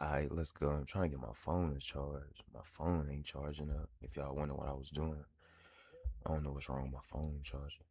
Alright, let's go. I'm trying to get my phone to charge. My phone ain't charging up. If y'all wonder what I was doing, I don't know what's wrong with my phone charging.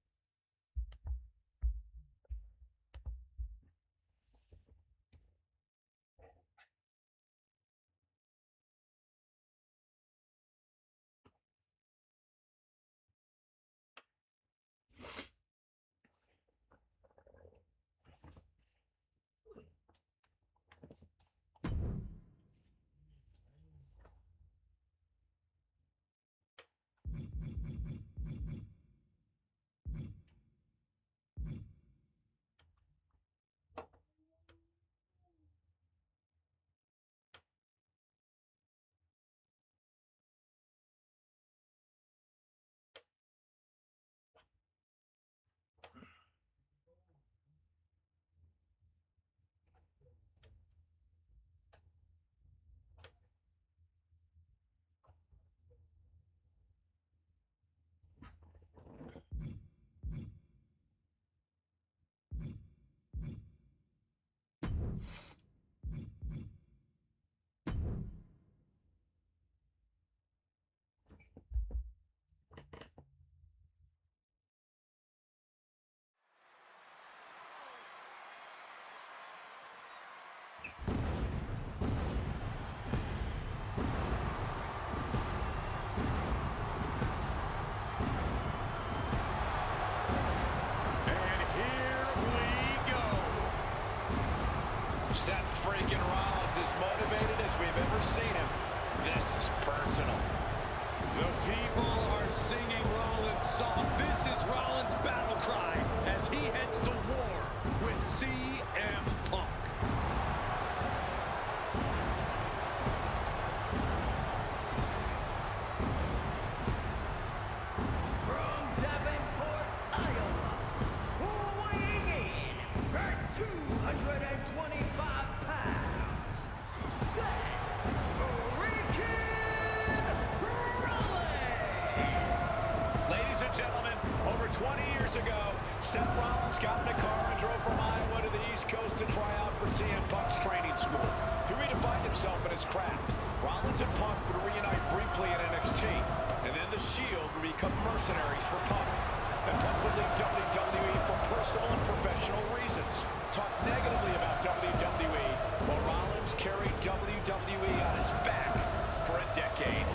Seth freaking Rollins is motivated as we've ever seen him. This is personal. The people are singing Rollins' song. This is Rollins' battle cry as he heads to war with CM Punk. From Davenport, Iowa, weighing in at 225 pounds, Seth freaking Rollins! Ladies and gentlemen, over 20 years ago, Seth Rollins got in a car and drove from Iowa to the East Coast to try out for CM Punk's training school. He redefined himself in his craft. Rollins and Punk would reunite briefly in NXT, and then the Shield would become mercenaries for Punk. And Punk would leave WWE for personal and professional reasons. Talk negatively about WWE, while Rollins carried WWE on his back for a decade.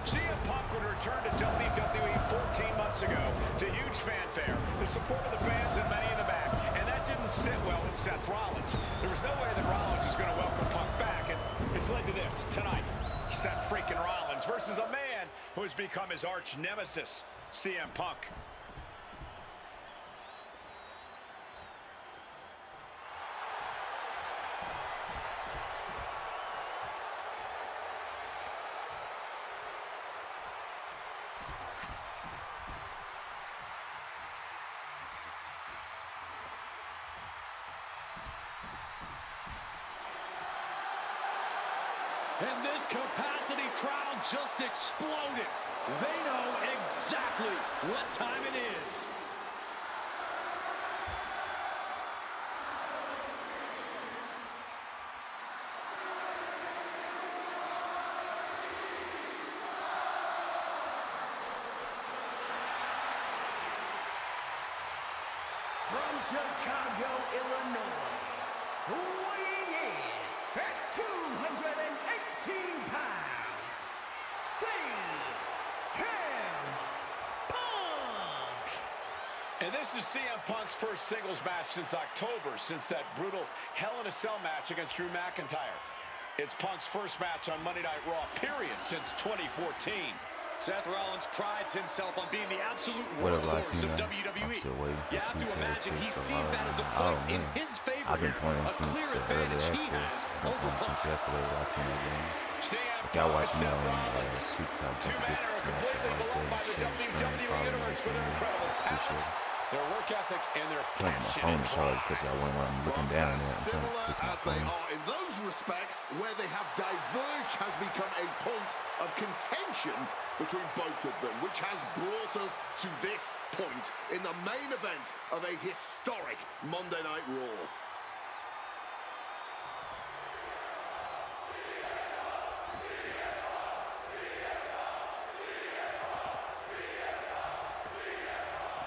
CM Punk would return to WWE 14 months ago to huge fanfare, the support of the fans and many in the back, and that didn't sit well with Seth Rollins. There was no way that Rollins was going to welcome Punk back, and it's led to this tonight. Seth freaking Rollins versus a man who has become his arch nemesis, CM Punk. And this capacity crowd just exploded. They know exactly what time it is. From Chicago, Illinois, weighing in at 218 pounds, CM Punk! And this is CM Punk's first singles match since October, since that brutal Hell in a Cell match against Drew McIntyre. It's Punk's first match on Monday Night Raw, period, since 2014. Seth Rollins prides himself on being the absolute What up, workhorse of Latino? WWE. I'm still waiting for You have to 2K imagine he so sees that as a I point don't in know. his favor. I've been playing a since clear the early advantage he access. has I've been over playing since Punk. yesterday, Latino game. CM If y'all Punk watch and me Seth on Rollins. TikTok, Two don't men forget to are smash that completely like beloved by button, the share, stream, WWE follow me, Universe for their man. incredible talent, Appreciate it. their work ethic, and their Trying to get my passion phone and to charge drive. because y'all wonder why I'm looking down there. I'm trying to fix my As they phone. are in those respects, where they have diverged has become a point of contention between both of them, which has brought us to this point in the main event of a historic Monday Night Raw.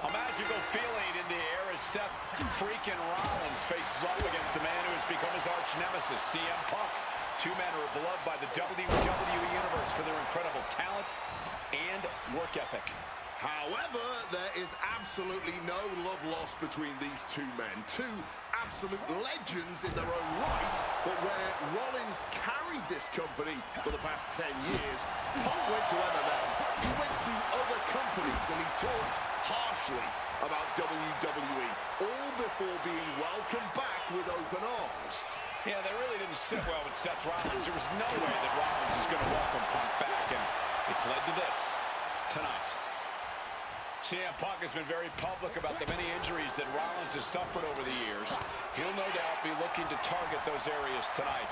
A magical feeling in the air as Seth freaking Rollins faces off against a man who has become his arch nemesis, CM Punk. Two men who are beloved by the WWE Universe for their incredible talent and work ethic. However, there is absolutely no love lost between these two men. Two absolute legends in their own right, but where Rollins carried this company for the past 10 years, Punk went to MMA, he went to other companies, and he talked harshly about WWE, all before being welcomed back with open arms. Yeah, they really didn't sit well with Seth Rollins. There was no way that Rollins was going to welcome Punk back, and it's led to this tonight. CM Punk has been very public about the many injuries that Rollins has suffered over the years. He'll no doubt be looking to target those areas tonight.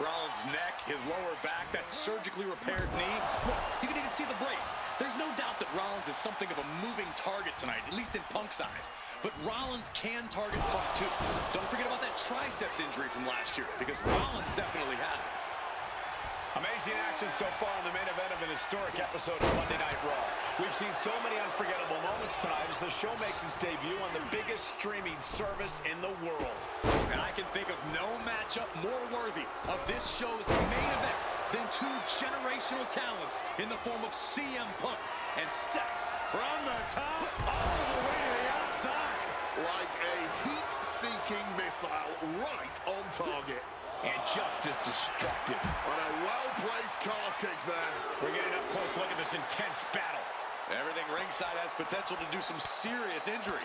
Rollins' neck, his lower back, that surgically repaired knee. Look, you can even see the brace. There's no doubt that Rollins is something of a moving target tonight, at least in Punk's eyes. But Rollins can target Punk too. Don't forget about that triceps injury from last year, because Rollins definitely has it. Amazing action so far in the main event of an historic episode of Monday Night Raw. We've seen so many unforgettable moments tonight as the show makes its debut on the biggest streaming service in the world. And I can think of no matchup more worthy of this show's main event than two generational talents in the form of CM Punk and Seth. From the top all the way to the outside. Like a heat-seeking missile right on target. And just as destructive. On a well-placed calf kick there. We're getting up close look at this intense battle. Everything ringside has potential to do some serious injury.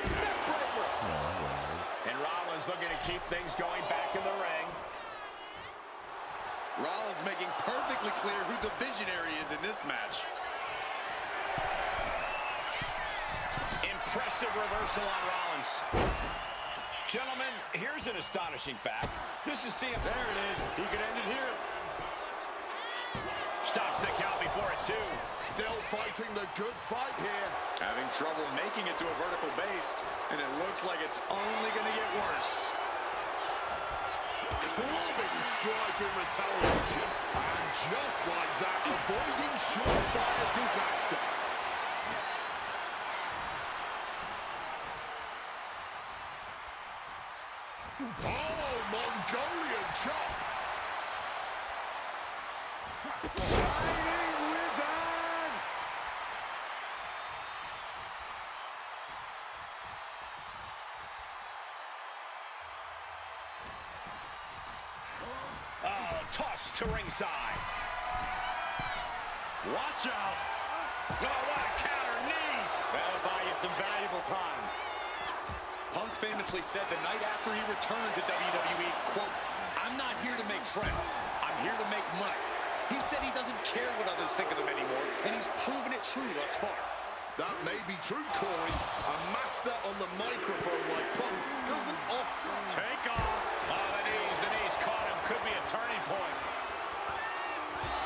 Neckbreaker. And Rollins looking to keep things going back in the ring. Rollins making perfectly clear who the visionary is in this match. Impressive reversal on Rollins. Gentlemen, here's an astonishing fact. This is CM. There it is. He could end it here. Stops the count before it, too. Still fighting the good fight here. Having trouble making it to a vertical base, and it looks like it's only going to get worse. Clubbing strike in retaliation. And just like that, avoiding surefire disaster. Oh, Mongolian chop. Fighting Wizard! Oh, toss to ringside. Watch out. Oh, what a counter, knees. That'll buy you some valuable time. Punk famously said the night after he returned to WWE, quote, "I'm not here to make friends. I'm here to make money." He said he doesn't care what others think of him anymore, and he's proven it true thus far. That may be true, Corey. A master on the microphone like Punk doesn't often Take off. Oh, the knees caught him. Could be a turning point.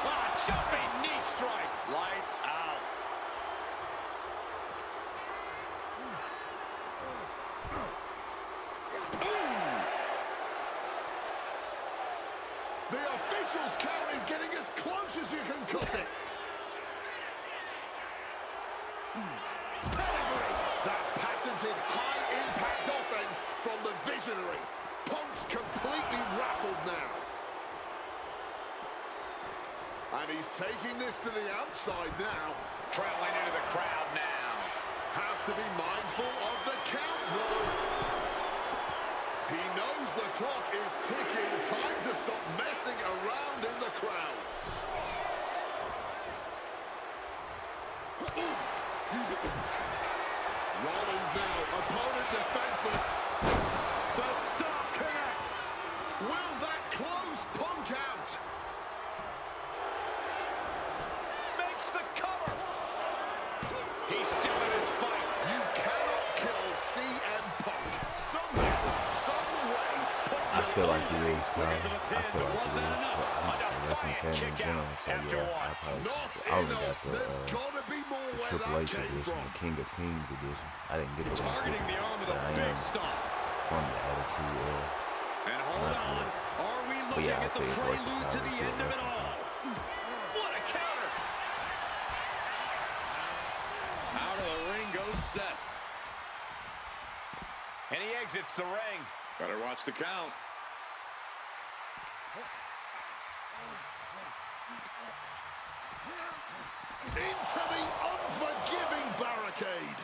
Oh, jumping knee strike. Lights out. The official's count is getting as close as you can cut it. Pedigree. That patented high-impact offense from the visionary. Punk's completely rattled now. And he's taking this to the outside now. Traveling into the crowd now. Have to be mindful of the count, though. He knows the clock is ticking. Time to stop messing around in the crowd. Rollins now, opponent defenseless. The stop connects. Will that close Punk out? Makes the cover. He's still in his fight. You cannot kill CM Punk. Somehow, some way, Punk I feel like he is tough. Into the I pin, feel but like was he that is. enough? But I'm just a wrestling fan in general, so yeah, I probably not I only got enough. There's the gotta be more where Triple that H came edition, from. the King of Kings edition. I didn't get the Targeting the arm with but a I big am stomp. from the Attitude Era. And hold Not on. good. Are we But looking yeah, I at say the it's worth the prelude time to the for a end of it wrestling all? What a counter. exits the ring. Better watch the count. Into the unforgiving barricade.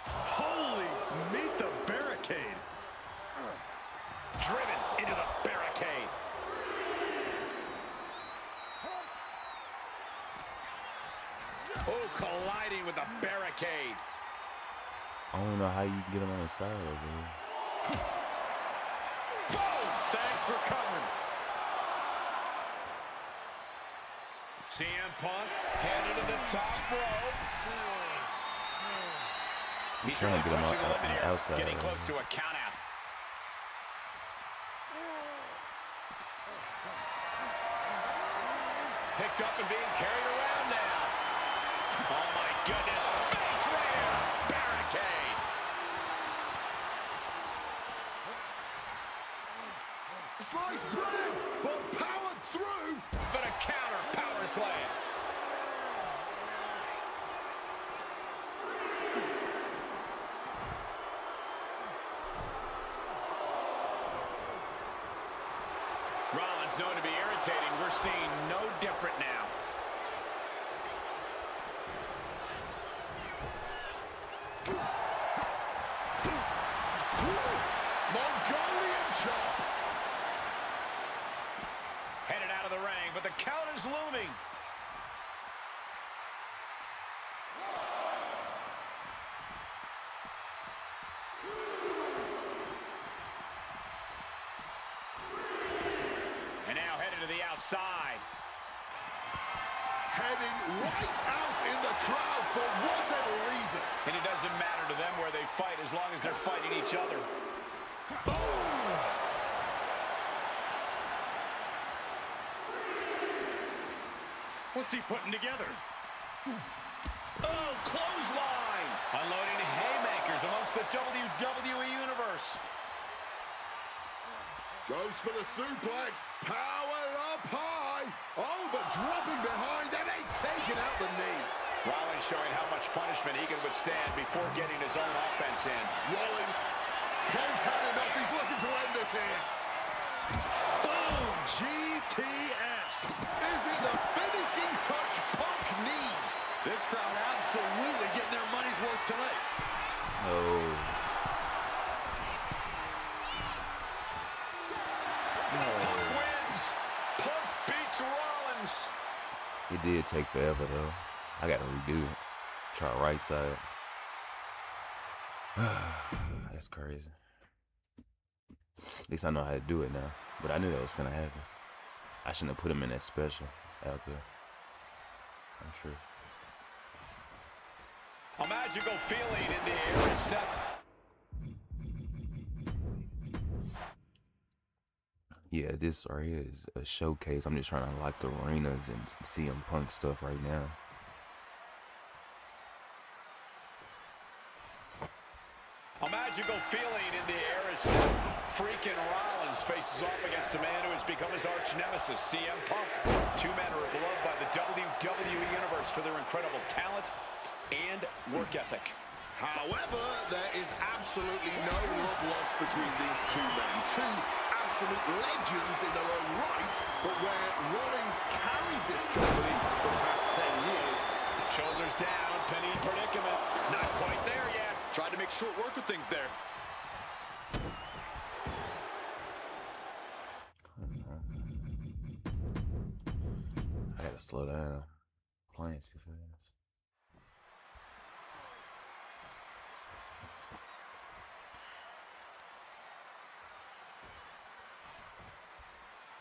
Holy, meet the barricade. Driven into the barricade. Oh, colliding with the barricade. I don't know how you can get him on the side of it. Boom! Thanks for covering. CM Punk headed to the top rope. He's trying to get him pushing the on limit the here, outside. getting close to a count out. Picked up and being carried around now. Oh my goodness, face ram, barricade. Sliced bread, but powered through. But a counter power slam. Rollins known to be irritating. We're seeing no different now. Mongolian chop. Headed out of the ring, but the count is looming. And now headed to the outside. Heading right out in the crowd for whatever reason. And it doesn't matter to them where they fight as long as they're fighting each other. What's he putting together? Oh, clothesline! Unloading haymakers amongst the WWE Universe. Goes for the suplex. Power up high. Oh, but dropping behind and taking out the knee. Rollins showing how much punishment he can withstand before getting his own offense in. Rolling. Punk's had enough. He's looking to end this here. Boom! GTS. Is it the finishing touch Punk needs? This crowd absolutely getting their money's worth tonight. Oh. Punk wins. Punk beats Rollins. It did take forever though. I gotta redo it. Try right side. That's crazy. At least I know how to do it now. But I knew that was finna happen. I shouldn't have put him in that special out there. I'm sure. A magical feeling in the air is set. Yeah, this right here is a showcase. I'm just trying to unlock the arenas and CM Punk stuff right now. A magical feeling in the air is set. Freaking Rollins faces off against a man who has become his arch nemesis, CM Punk. Two men are beloved by the WWE Universe for their incredible talent and work ethic. However, there is absolutely no love lost between these two men. Two absolute legends in their own right, but where Rollins carried this company for the past 10 years. Shoulders down, pinning predicament. Not quite there yet. Tried to make short work with things there. I gotta slow down. Playing too fast.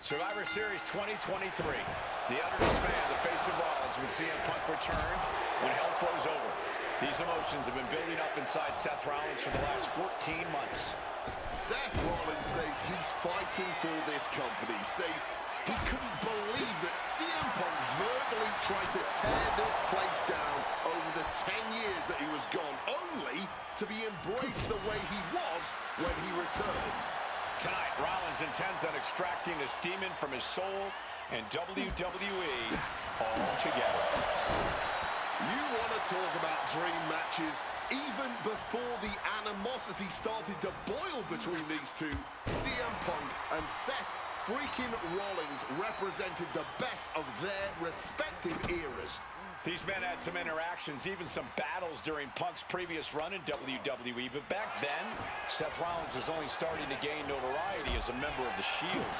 Survivor Series 2023. The utterest man, the face of Rollins, when CM Punk returned, when hell froze over. These emotions have been building up inside Seth Rollins for the last 14 months. Seth Rollins says he's fighting for this company, says he couldn't believe that CM Punk verbally tried to tear this place down over the 10 years that he was gone, only to be embraced the way he was when he returned. Tonight, Rollins intends on extracting this demon from his soul and WWE all together. You want to talk about dream matches? Even before the animosity started to boil between these two, CM Punk and Seth freaking Rollins represented the best of their respective eras. These men had some interactions, even some battles during Punk's previous run in WWE, but back then, Seth Rollins was only starting to gain notoriety as a member of the Shield.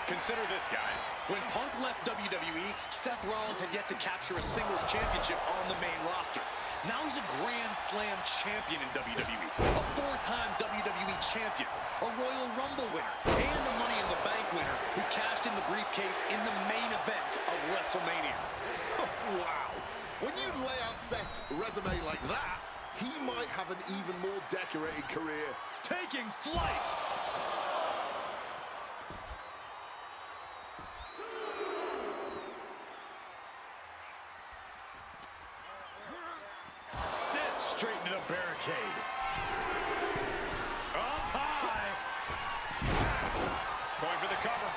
Consider this, guys. When Punk left WWE, Seth Rollins had yet to capture a singles championship on the main roster. Now he's a Grand Slam champion in WWE, a four-time WWE champion, a Royal Rumble winner, and a Money in the Bank winner who cashed in the briefcase in the main event of WrestleMania. Wow. When you lay out Seth's resume like that, he might have an even more decorated career. Taking flight! Sent straight into the barricade. Up high. Going for the cover.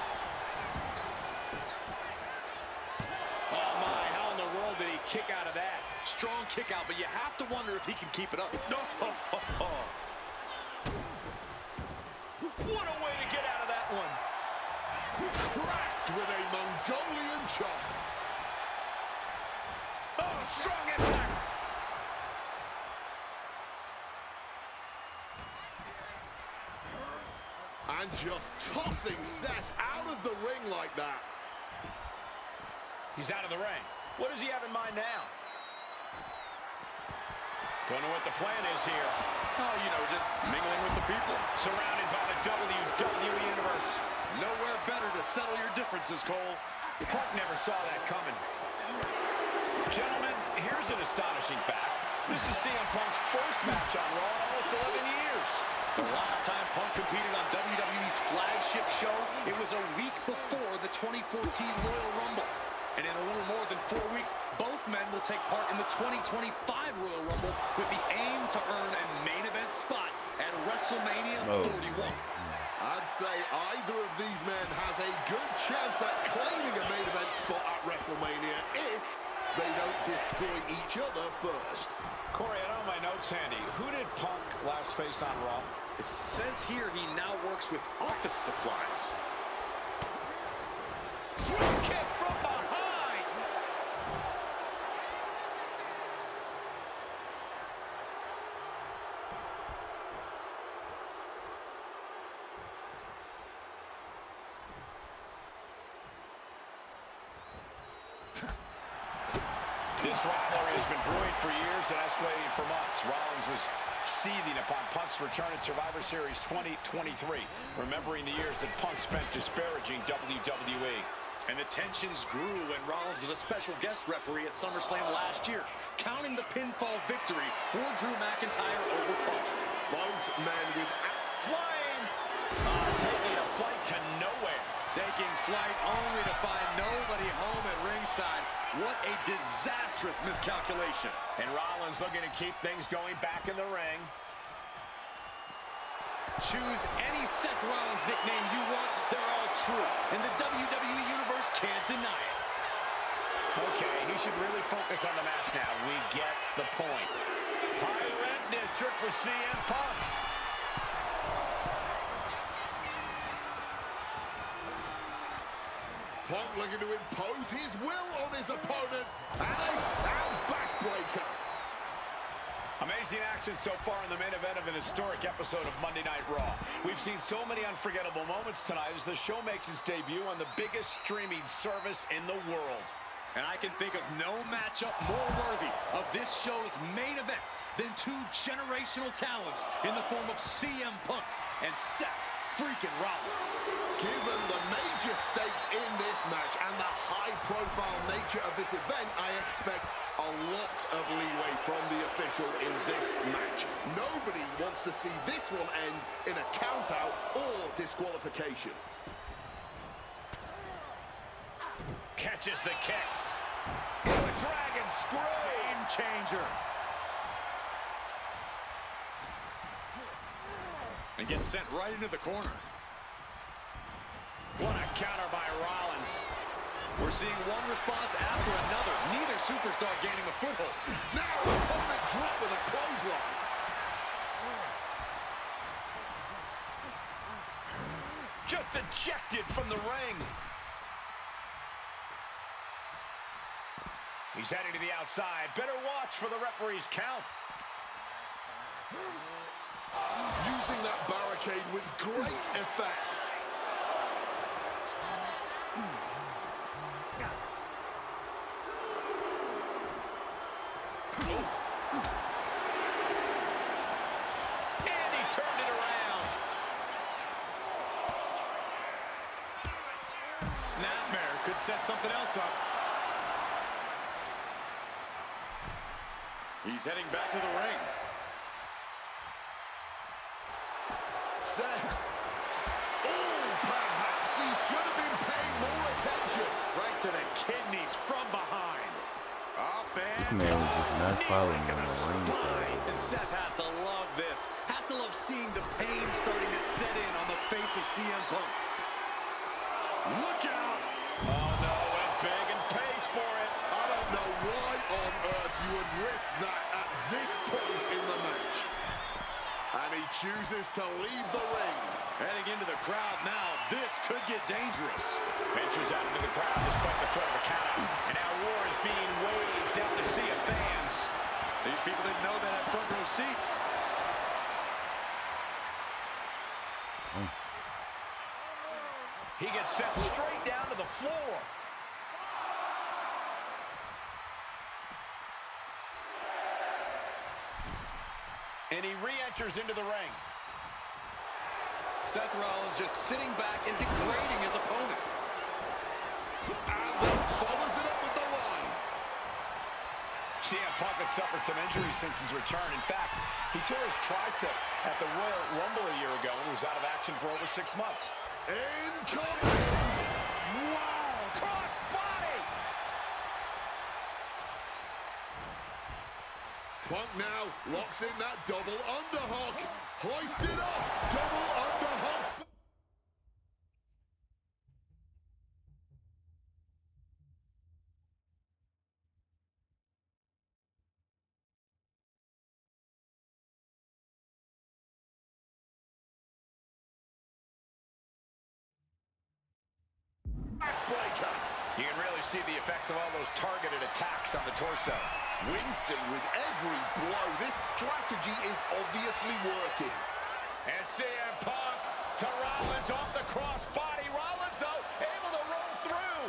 Oh my, how in the world did he kick out of that? Strong kick out, but you have to wonder if he can keep it up. No. What a way to get out of that one. Cracked with a Mongolian chop. Oh, strong impact. And just tossing Seth out of the ring like that. He's out of the ring. What does he have in mind now? Don't know what the plan is here. Oh, you know, just mingling with the people. Surrounded by the WWE Universe. Nowhere better to settle your differences, Cole. Punk never saw that coming. Gentlemen, here's an astonishing fact. This is CM Punk's first match on Raw in almost 11 years. The last time Punk competed on WWE's flagship show, it was a week before the 2014 Royal Rumble. And in a little more than 4 weeks, both men will take part in the 2025 Royal Rumble with the aim to earn a main event spot at WrestleMania 41. I'd say either of these men has a good chance at claiming a main event spot at WrestleMania if they don't destroy each other first. Corey, I don't have my notes handy. Who did Punk last face on Raw? It says here he now works with office supplies. Drop kick from behind. This rivalry has been brewing for years and escalating for months. Rollins was seething upon Punk's return at Survivor Series 2023, remembering the years that Punk spent disparaging WWE. And the tensions grew when Rollins was a special guest referee at SummerSlam last year, counting the pinfall victory for Drew McIntyre over Punk. Both men with Flying! Taking a flight to nowhere. Taking flight only to find nobody home at ringside. What a disastrous miscalculation. And Rollins looking to keep things going back in the ring. Choose any Seth Rollins nickname you want, they're all true. And the WWE Universe can't deny it. Okay, he should really focus on the match now. We get the point. High rent district for CM Punk. Punk looking to impose his will on his opponent. And a backbreaker. Amazing action so far in the main event of an historic episode of Monday Night Raw. We've seen so many unforgettable moments tonight as the show makes its debut on the biggest streaming service in the world. And I can think of no matchup more worthy of this show's main event than two generational talents in the form of CM Punk and Seth freaking Rollins. Given the major stakes in this match and the high-profile nature of this event, I expect a lot of leeway from the official in this match. Nobody wants to see this one end in a count-out or disqualification. Catches the kick. Oh, a dragon screw. Game changer. And gets sent right into the corner. What a counter by Rollins. We're seeing one response after another. Neither superstar gaining a foothold. Now opponent drop with a clothesline. Just ejected from the ring. He's heading to the outside. Better watch for the referee's count. Using that barricade with great effect. And he turned it around. Snapmare could set something else up. He's heading back to the ring. Set. Oh, perhaps he should have been paying more attention. Right to the kidneys from behind. Up and This man was just not following him on the ring side. And Seth has to love this. Has to love seeing the pain starting to set in on the face of CM Punk. Look out! Oh no, went big and pays for it. I don't know why on earth you would risk that at this point in the match. And he chooses to leave the ring. Heading into the crowd now. This could get dangerous. Ventures out into the crowd despite the threat of a countout. And now war is being waged out to sea of fans. These people didn't know they had front row seats. He gets sent straight down to the floor. And he re-enters into the ring. Seth Rollins just sitting back and degrading his opponent. And then follows it up with the line. CM Punk had suffered some injuries since his return. In fact, he tore his tricep at the Royal Rumble a year ago and was out of action for over 6 months. Incoming! Wow! Cross body! Punk now locks in that double underhook. Hoisted up. Double underhook. Backbreaker. You can really see the effects of all those targeted attacks on the torso. Wincing with every blow. This strategy is obviously working. And CM Punk to Rollins off the crossbody. Rollins, though, able to roll through.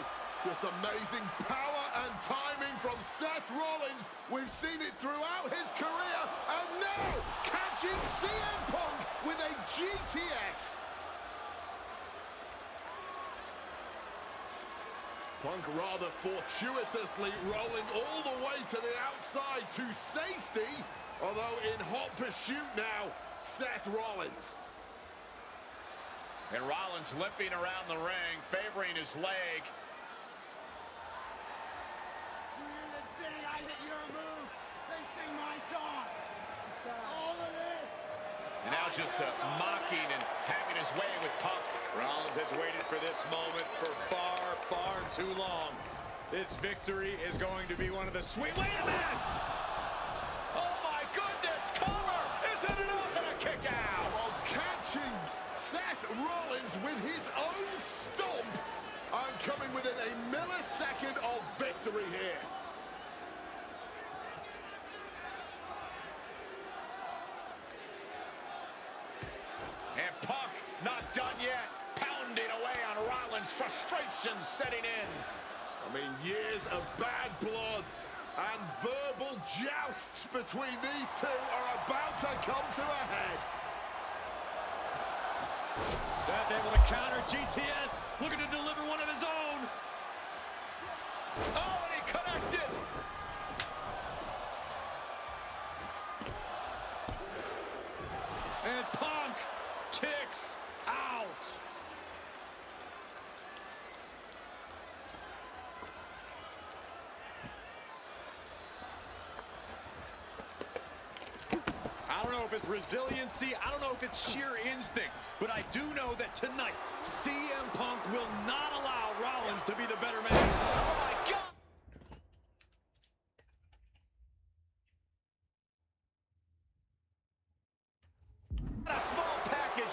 Just amazing power and timing from Seth Rollins. We've seen it throughout his career. And now, catching CM Punk with a GTS. Punk rather fortuitously rolling all the way to the outside to safety. Although in hot pursuit now, Seth Rollins. And Rollins limping around the ring, favoring his leg. You hear them saying I hit your move? They sing my song. All of this. And now just mocking and having his way with Punk. Rollins has waited for this moment for far, far too long. This victory is going to be one of the sweet... Wait a minute! Oh my goodness, cover! Isn't it up and a kick out? While catching Seth Rollins with his own stomp and coming within a millisecond of victory here. And Punk not done yet, pounding away on Rollins, frustration setting in. I mean, years of bad blood and verbal jousts between these two are about to come to a head. Seth able to counter GTS, looking to deliver one of his own. Oh, and he connected. And Punk kicks out. I don't know if it's resiliency, I don't know if it's sheer instinct, but I do know that tonight, CM Punk will not allow Rollins to be the better man.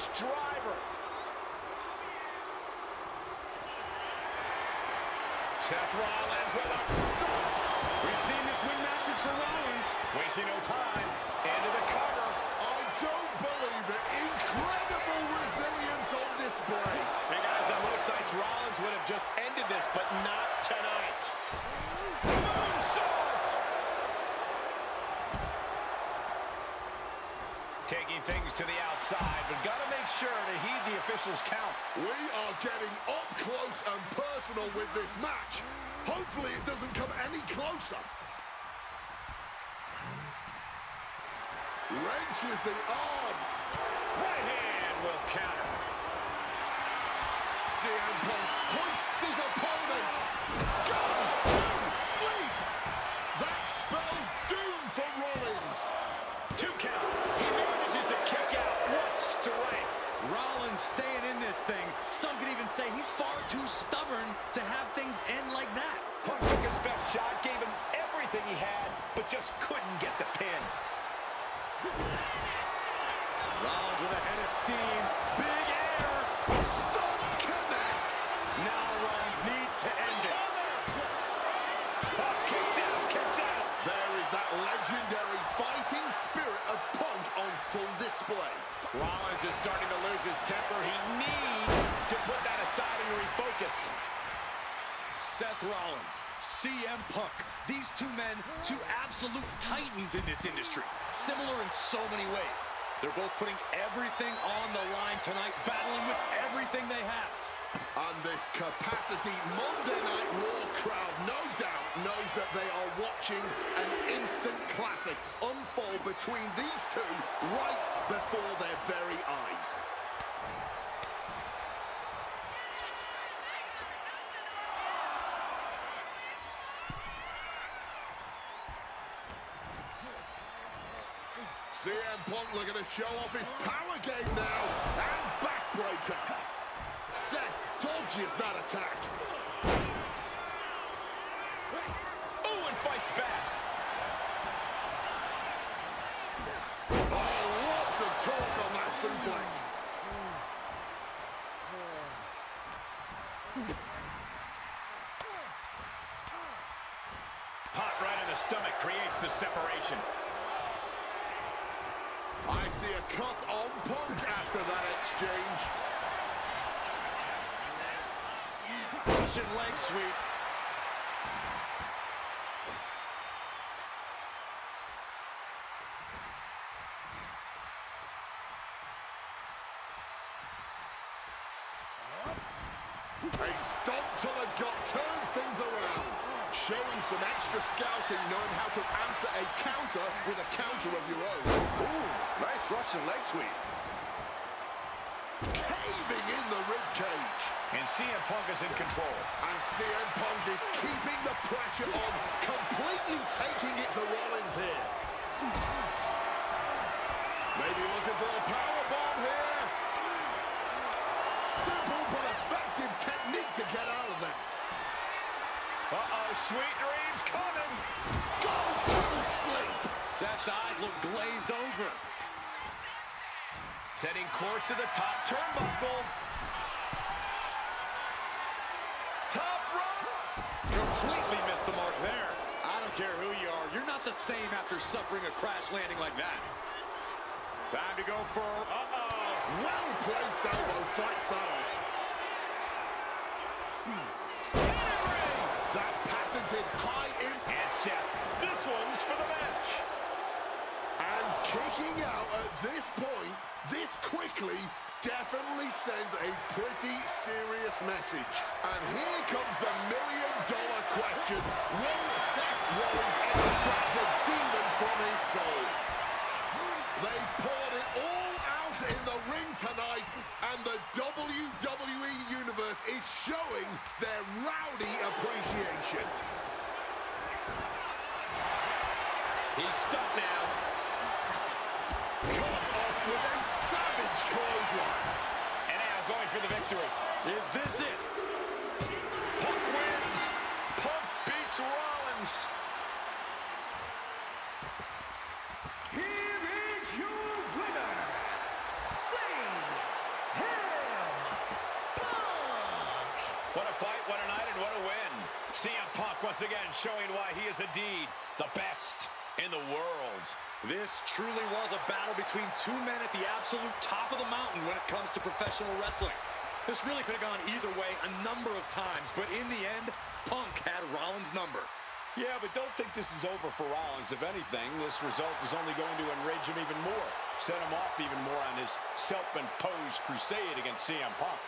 clutch driver. Seth Rollins with a stop. We've seen this win matches for Rollins. Wasting no time. Into the cover. I don't believe it. Incredible resilience on display. Hey guys, on most nights Rollins would have just ended this, but not tonight. Moonsault! Taking things to the outside, but gotta make sure to heed the officials' count. We are getting up close and personal with this match. Hopefully it doesn't come any closer. Wrenches the arm. Right hand will counter. CM Punk hoists his opponent. Go to sleep. That spells doom for Rollins. 2 count. He manages to kick out. What strength. Rollins staying in this thing. Some could even say he's far too stubborn to have things end like that. Punk took his best shot, gave him everything he had, but just couldn't get the pin. Rollins with a head of steam. Big air. Stomp connects. Now Rollins needs to end this. Oh, kicks out, kicks out. There is that legendary fighting spirit of Punk on full display. Rollins is starting to lose his temper. He needs to put that aside and refocus. Seth Rollins, CM Punk. These two men, two absolute titans in this industry. Similar in so many ways. They're both putting everything on the line tonight, battling with everything they have. And this capacity Monday Night Raw crowd, no doubt, knows that they are watching an instant classic unfold between these two right before their very eyes. CM Punk looking to show off his power game now. And backbreaker. Seth dodges that attack. Oh, and fights back. Oh, lots of torque on that suplex. Pot right in the stomach creates the separation. I see a cut on Punk after that exchange. Russian leg sweep. A stomp to the gut turns things around. Showing some extra scouting, knowing how to answer a counter with a counter of your own. Ooh, nice Russian leg sweep. Caving in the ribcage. And CM Punk is in control. And CM Punk is keeping the pressure on, completely taking it to Rollins here. Maybe looking for a powerbomb here. Simple but effective technique to get out of that. Uh-oh, sweet dreams coming. Go to sleep. Seth's eyes look glazed over. Setting course to the top turnbuckle. Top rope. Completely missed the mark there. I don't care who you are. You're not the same after suffering a crash landing like that. Time to go for... Well-placed elbow fights that off. That patented high impact. And Seth, this one's for the match. And kicking out at this point, this quickly, definitely sends a pretty serious message. And here comes the million-dollar question. Will Seth Rollins extract the demon from his soul? They poured it all out in the ring tonight, and the WWE Universe is showing their rowdy appreciation. He's stuck now. Caught off with a savage clothesline. And now going for the victory. Is this it? Punk wins. Punk beats Rollins. Here is your winner, Sing CM Punk once again showing why he is indeed the best in the world. This truly was a battle between two men at the absolute top of the mountain when it comes to professional wrestling. This really could have gone either way a number of times, but in the end, Punk had Rollins' number. Yeah, but don't think this is over for Rollins. If anything, this result is only going to enrage him even more, set him off even more on his self-imposed crusade against CM Punk.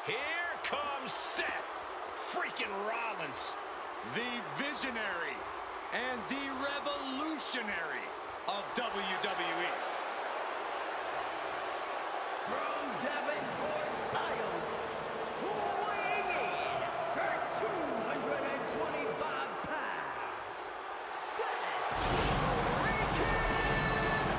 Here comes Seth freaking Rollins. The visionary and the revolutionary of WWE. From Davenport, Iowa, weighing in at 225 pounds, Seth freaking Rollins!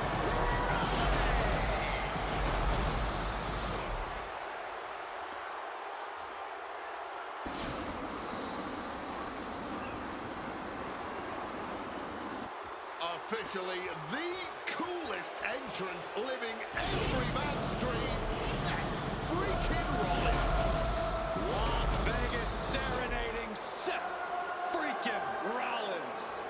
Officially the coolest entrance living every man's dream, Seth freaking Rollins. Las Vegas serenading Seth freaking Rollins.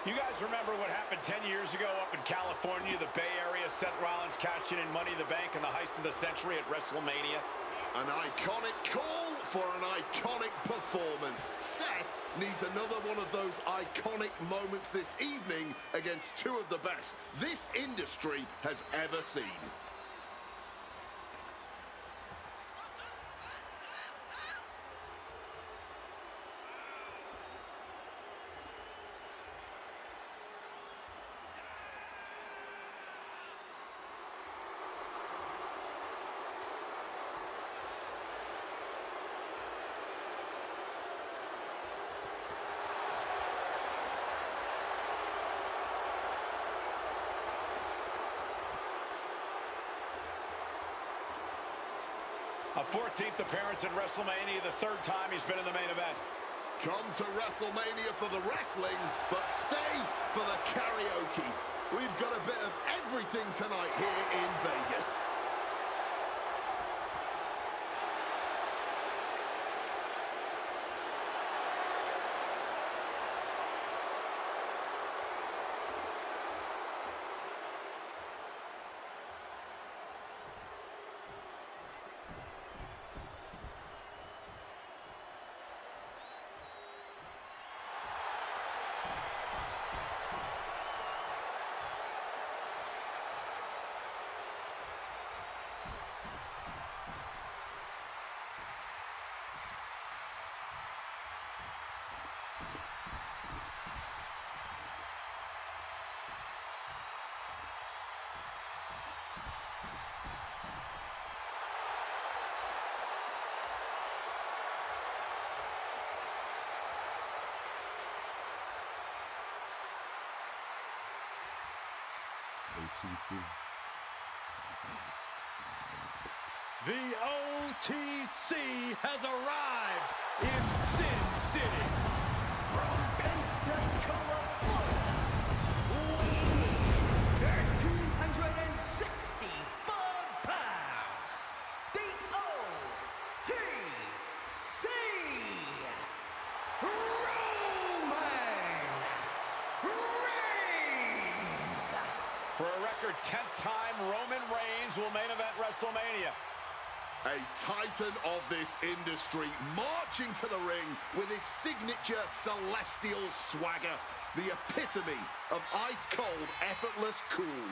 You guys remember what happened 10 years ago up in California, the Bay Area? Seth Rollins cashing in Money in the Bank in the heist of the century at WrestleMania. An iconic call for an iconic performance. Seth needs another one of those iconic moments this evening against two of the best this industry has ever seen. A 14th appearance in WrestleMania, the third time he's been in the main event. Come to WrestleMania for the wrestling, but stay for the karaoke. We've got a bit of everything tonight here in Vegas. OTC. The OTC has arrived in Sin City. From Pensacola, Florida, weighing in at 265 pounds, the OTC 110th time Roman Reigns will main event WrestleMania. A titan of this industry marching to the ring with his signature celestial swagger. The epitome of ice-cold, effortless cool.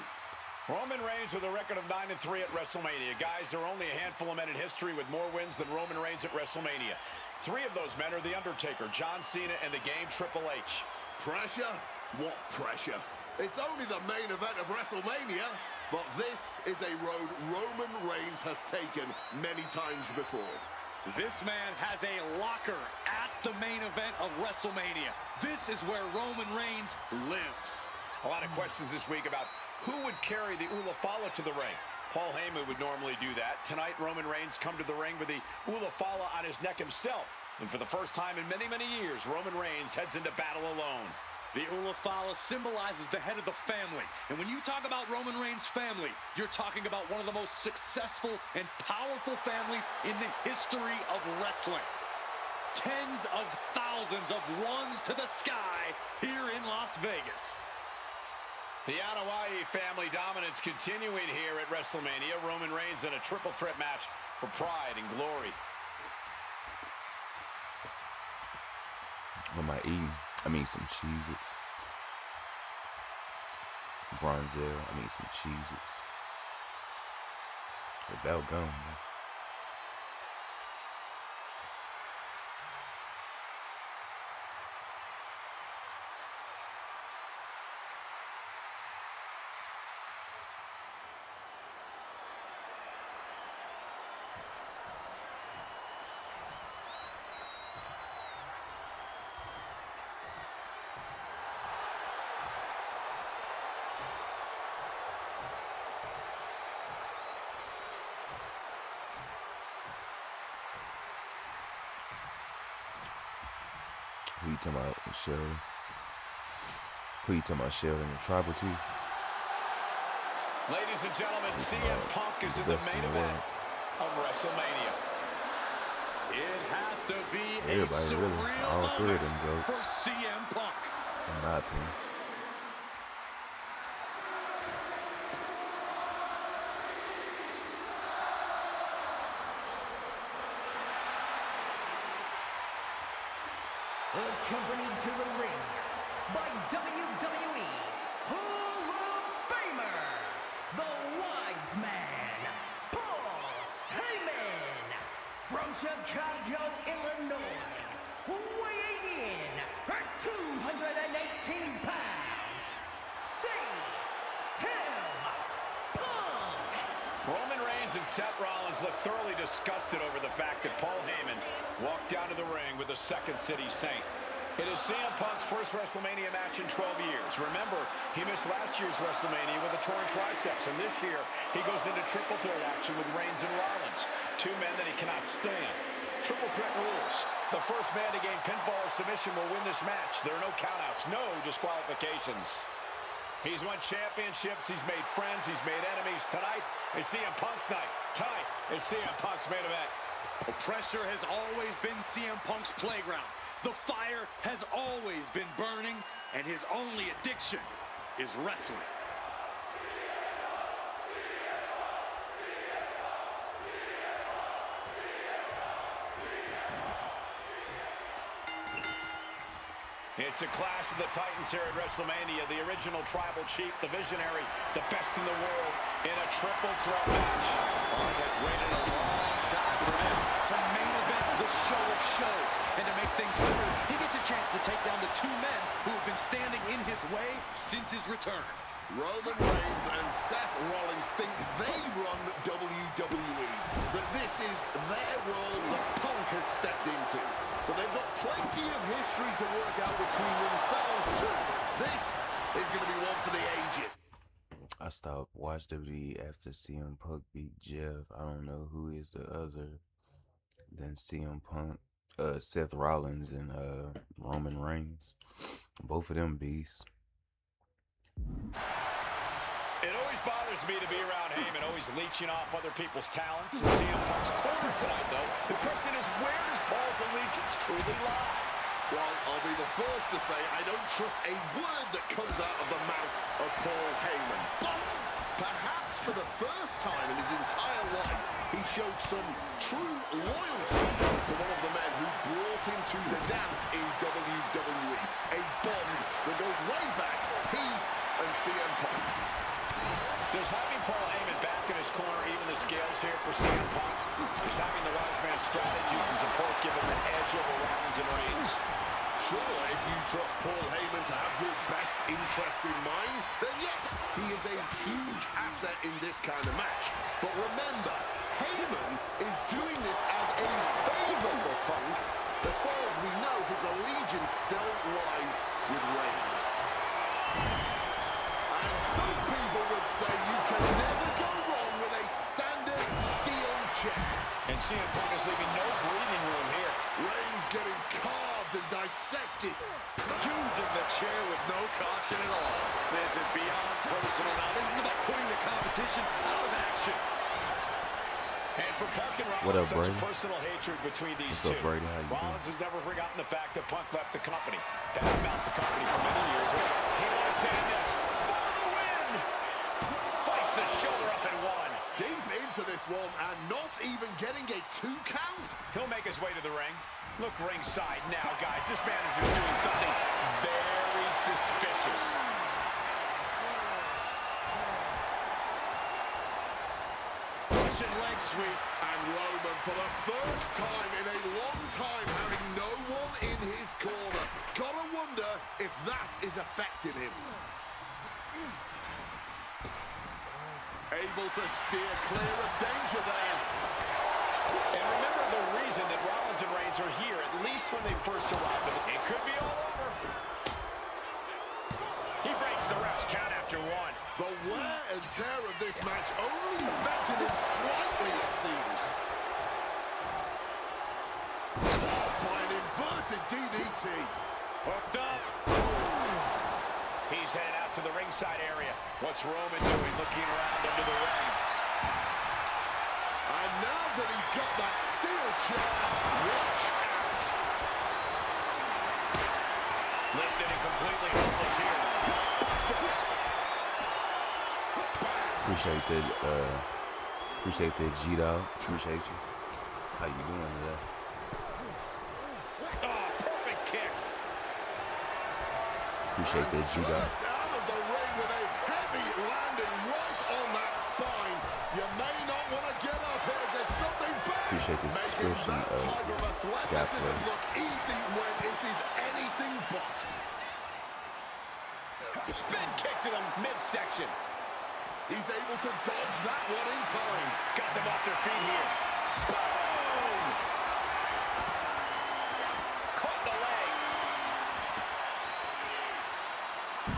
Roman Reigns with a record of 9-3 at WrestleMania. Guys, there are only a handful of men in history with more wins than Roman Reigns at WrestleMania. 3 of those men are The Undertaker, John Cena, and the Game Triple H. Pressure? What pressure? It's only the main event of WrestleMania, but this is a road Roman Reigns has taken many times before. This man has a locker at the main event of WrestleMania. This is where Roman Reigns lives. A lot of questions this week about who would carry the Ulafala to the ring. Paul Heyman would normally do that. Tonight, Roman Reigns come to the ring with the Ulafala on his neck himself. And for the first time in many, many years, Roman Reigns heads into battle alone. The Ulafala symbolizes the head of the family. And when you talk about Roman Reigns' family, you're talking about one of the most successful and powerful families in the history of wrestling. Tens of thousands of ones to the sky here in Las Vegas. The Anoa'i family dominance continuing here at WrestleMania. Roman Reigns in a triple threat match for pride and glory. What am I eating? I mean some Cheez-Its. Bronzel, I mean some Cheez-Its. About gone, man. Who you talking about, Sheldon? Who you talking about, Sheldon and Tribal Chief? Ladies and gentlemen, CM Punk is in the main event of WrestleMania. It has to be Everybody, a surreal really, all 3 of them moment go. for CM Punk. In my opinion. Accompanied to the ring by WWE Hall of Famer, the Wise Man, Paul Heyman, from Chicago, Illinois, weighing in at 218 pounds, CM Punk. Roman Reigns and Seth Rollins look thoroughly disgusted over the fact that Paul Heyman walked down to the ring with the Second City Saint. It is CM Punk's first WrestleMania match in 12 years. Remember, he missed last year's WrestleMania with a torn triceps, and this year he goes into triple threat action with Reigns and Rollins, 2 men that he cannot stand. Triple threat rules. The first man to gain pinfall or submission will win this match. There are no countouts, no disqualifications. He's won championships, he's made friends, he's made enemies. Tonight is CM Punk's night. Tonight is CM Punk's main event. Pressure has always been CM Punk's playground. The fire has always been burning, and his only addiction is wrestling. It's a clash of the Titans here at WrestleMania. The original Tribal Chief, the Visionary, the best in the world in a triple threat match. Punk has waited a long time for this to main event the show of shows. And to make things better, he gets a chance to take down the 2 men who have been standing in his way since his return. Roman Reigns and Seth Rollins think they run WWE, that this is their world that Punk has stepped into. But they've got plenty of history to work out between themselves too. This is going to be one for the ages. I stopped watching WWE after CM Punk beat Jeff. I don't know who is the other than CM Punk. Seth Rollins and Roman Reigns. Both of them beasts. It always bothers me to be around Heyman, always leeching off other people's talents. And CM Punk's corner tonight, though. The question is, where does Paul's allegiance truly lie? Well, I'll be the first to say I don't trust a word that comes out of the mouth of Paul Heyman. But perhaps for the first time in his entire life, he showed some true loyalty to one of the men who brought him to the dance in WWE. A bond that goes way back, he and CM Punk. Does having Paul Heyman back in his corner even the scales here for CM Punk? Is having the wise man's strategies and support give him an edge over Rollins and Reigns? Sure, if you trust Paul Heyman to have your best interests in mind, then yes, he is a huge asset in this kind of match. But remember, Heyman is doing this as a favor for Punk. As far as we know, his allegiance still lies with Reigns. And some people would say you can never go wrong with a standard steel chair. And CM Punk is leaving no breathing room here. Reigns getting carved and dissected. Using the chair with no caution at all. This is beyond personal now. This is about putting the competition out of action. And for Punk and Rollins, What up, such Brady? personal hatred between these What's two. up, Brady? How you Rollins doing? has never forgotten the fact that Punk left the company. Badmouthed the company for many years. He wants to end this for the win. Fights the shoulder up and one. Deep into this one and not even getting a 2 count. He'll make his way to the ring. Look ringside now, guys. This man has been doing something very suspicious. Russian leg sweep. And Roman, for the first time in a long time, having no one in his corner. Gotta wonder if that is affecting him. Able to steer clear of danger there. And remember the reason that Rollins and Reigns are here, at least when they first arrived. It could be all over. He breaks the ref's count after one. The wear and tear of this match only affected him slightly, it seems. Caught by an inverted DDT. Hooked up. He's headed out to the ringside area. What's Roman doing? Looking around under the ring. And now that he's got that steel chair, watch out. Lifted and completely helpless here. Appreciate that, G-Dog. Appreciate you. How you doing today? Oh, perfect kick. Appreciate that, G-Dog. Swerved out of the ring with a heavy landing right on that spine. You may not want to get up here. There's something bad. Appreciate the Making subscription, that type of athleticism Gameplay. look easy when it is anything but. Spin kick to the midsection. He's able to dodge that one in time. Got them off their feet here. Boom! Caught the leg.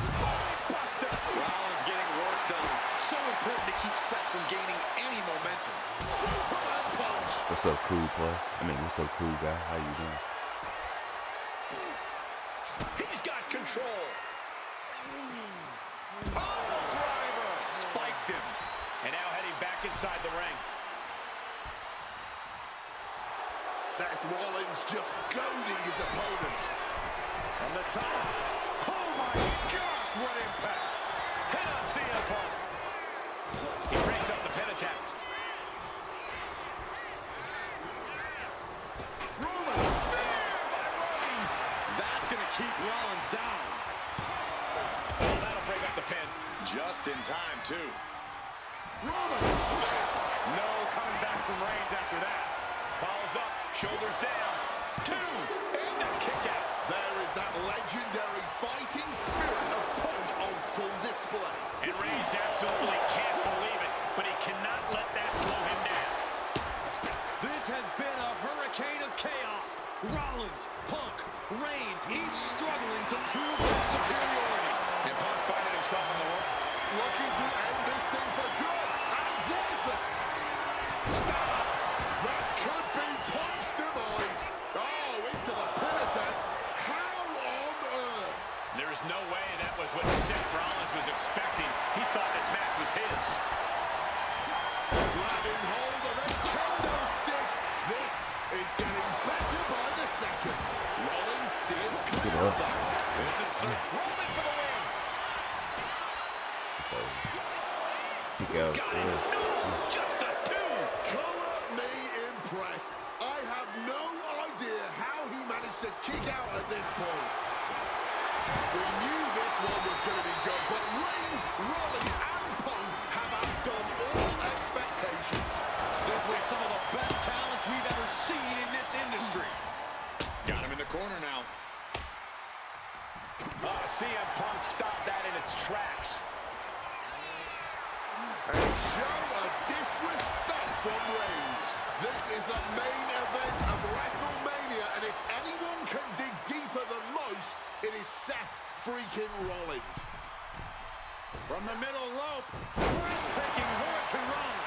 Spine buster. Rollins getting work done. So important to keep Seth from gaining any momentum. Superman punch. What's up, cool play? What's up, cool guy? How you doing? He's got control. Pile driver. Spiked him. And now heading back inside the ring. Seth Rollins just goading his opponent. From the top. Oh my gosh, what impact. Hit on CM Punk. He breaks up the pin attempt. Roman. Spear by Reigns. That's going to keep Rollins down. Oh, that'll break up the pin. Just in time, too. Roman spear. No coming back from Reigns after that. Follows up, shoulders down. 2, and the kick out. There is that legendary fighting spirit of Punk on full display. And Reigns absolutely can't believe it, but he cannot let that slow him down. This has been a hurricane of chaos. Rollins, Punk, Reigns, each struggling to prove their superiority. And Punk finding himself in the ring. Looking to end this thing for good. And there's the... Stop! That could be Punk's demise. Oh, into the pin attempt. How on earth? There's no way that was what Seth Rollins was expecting. He thought this match was his. Grabbing hold of a kendo stick. This is getting better by the second. Rollins steers it up. This is Roman for the win. So, kick out. Just a two. Color me impressed. I have no idea how he managed to kick out at this point. We knew this one was going to be good, but Reigns, Rollins, and Punk have outdone all expectations. Simply some of the best talents we've ever seen in this industry. Got him in the corner now. CM Punk stopped that in its tracks. A show of disrespect from Reigns. This is the main event of WrestleMania, and if anyone can dig deeper than most, it is Seth freaking Rollins. From the middle rope, breathtaking hurricanrana.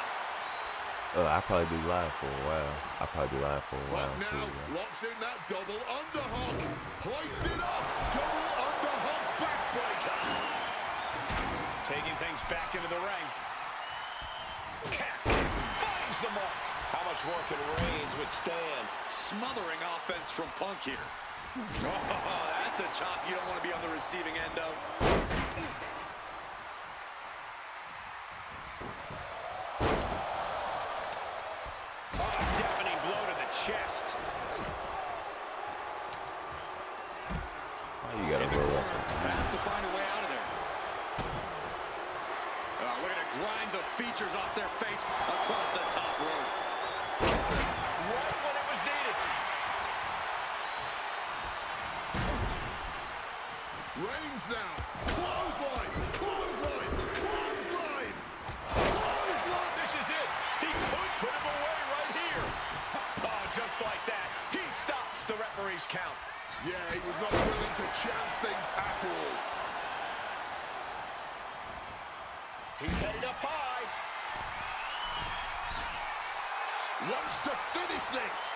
I'll probably be live for a while. But now, locks in that double underhook. Hoisted up, double underhook backbreaker. Taking things back into the ring. Calf kick finds the mark. How much more can Reigns withstand? Smothering offense from Punk here. Oh, that's a chop you don't want to be on the receiving end of. Deafening blow to the chest. You gotta roll up. Has to find a way out of there. Look at it grind the features off their face across the top rope. Right when it was needed. Reigns now. Clothesline, clothesline, clothesline, clothesline. This is it. He could put him away right here. Oh, just like that. He stops the referee's count. Yeah, he was not willing to chance things at all. He's headed up high. Wants to finish this.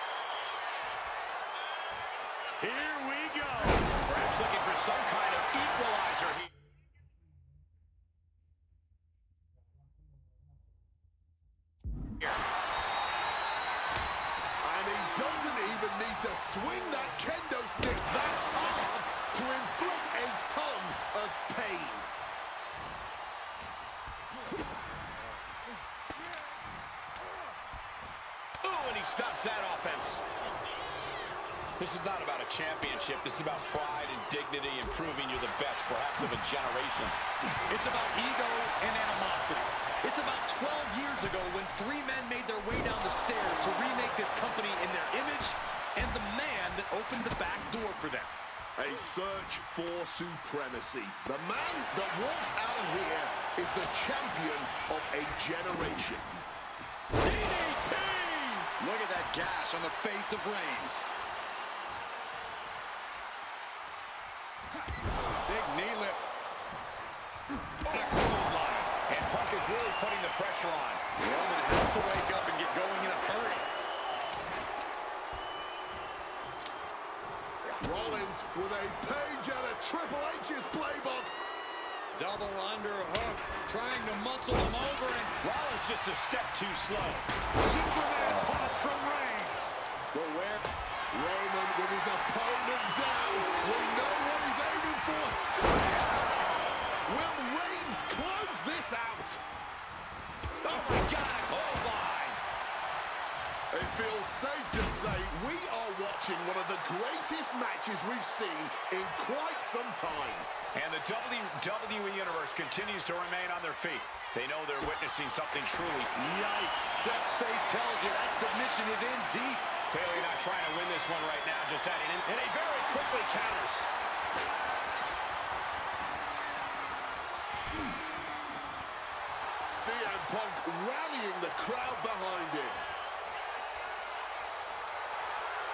Here we go. Perhaps looking for some kind of equalizer here. And he doesn't even need to swing that kendo stick that hard to inflict a ton of pain. Ooh, and he stops that offense. This is not about a championship. This is about pride and dignity and proving you're the best, perhaps of a generation. It's about ego and animosity. It's about 12 years ago when three men made their way down the stairs to remake this company in their image and the man that opened the back door for them. A search for supremacy. The man that walks out of here is the champion of a generation. DDT! Look at that gash on the face of Reigns. Big knee lift. And a clothesline. And Punk is really putting the pressure on. Roman has to wake up and get going in a hurry. Rollins with a page out of Triple H's playbook. Double underhook, trying to muscle him over, and Rollins just a step too slow. Superman punch from Reigns. Beware. Roman with his opponent down. We know what he's aiming for. Will Reigns close this out? Oh my God, a clothesline. It feels safe to say we are watching one of the greatest matches we've seen in quite some time. And the WWE Universe continues to remain on their feet. They know they're witnessing something truly. Yikes. Seth's face tells you that submission is in deep. Taylor not trying to win this one right now, just adding in. And he very quickly counters. CM Punk rallying the crowd behind him.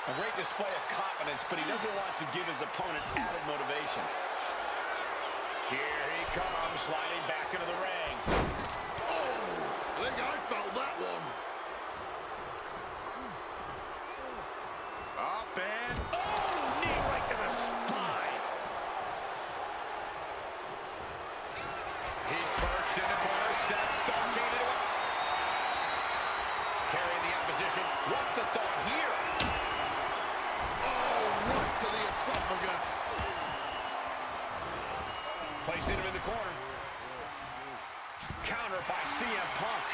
A great display of confidence, but he doesn't want to give his opponent added motivation. Here he comes, sliding back into the ring. Oh, I think I felt that one. Up and Knee right to the spine. He's perched in the corner, Seth stalking into it. Carrying the opposition. What's the thought here? Oh, right to the esophagus. Placing him in the corner. Counter by CM Punk.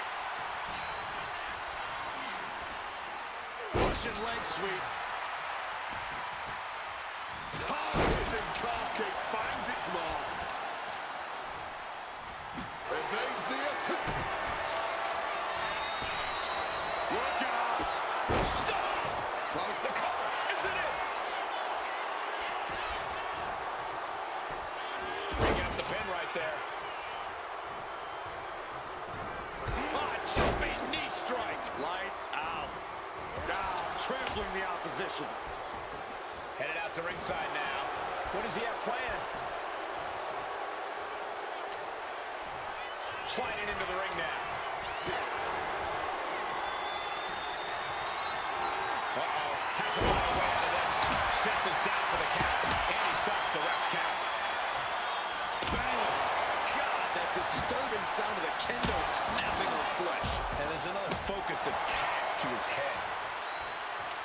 Russian leg sweep. Hard-hitting calf kick finds its mark. Evades the attack. Look out! Stop! The cover, isn't it? Bring up the pin right there. Jumping knee strike. Lights out. Now trampling the opposition. Headed out to ringside now. What does he have planned? Sliding into the ring now. Uh-oh. Has a lot of way out of this. Seth is down for the count. And he stops the ref's count. Bang! God, that disturbing sound of the kendo snapping on flesh. And there's another focused attack to his head.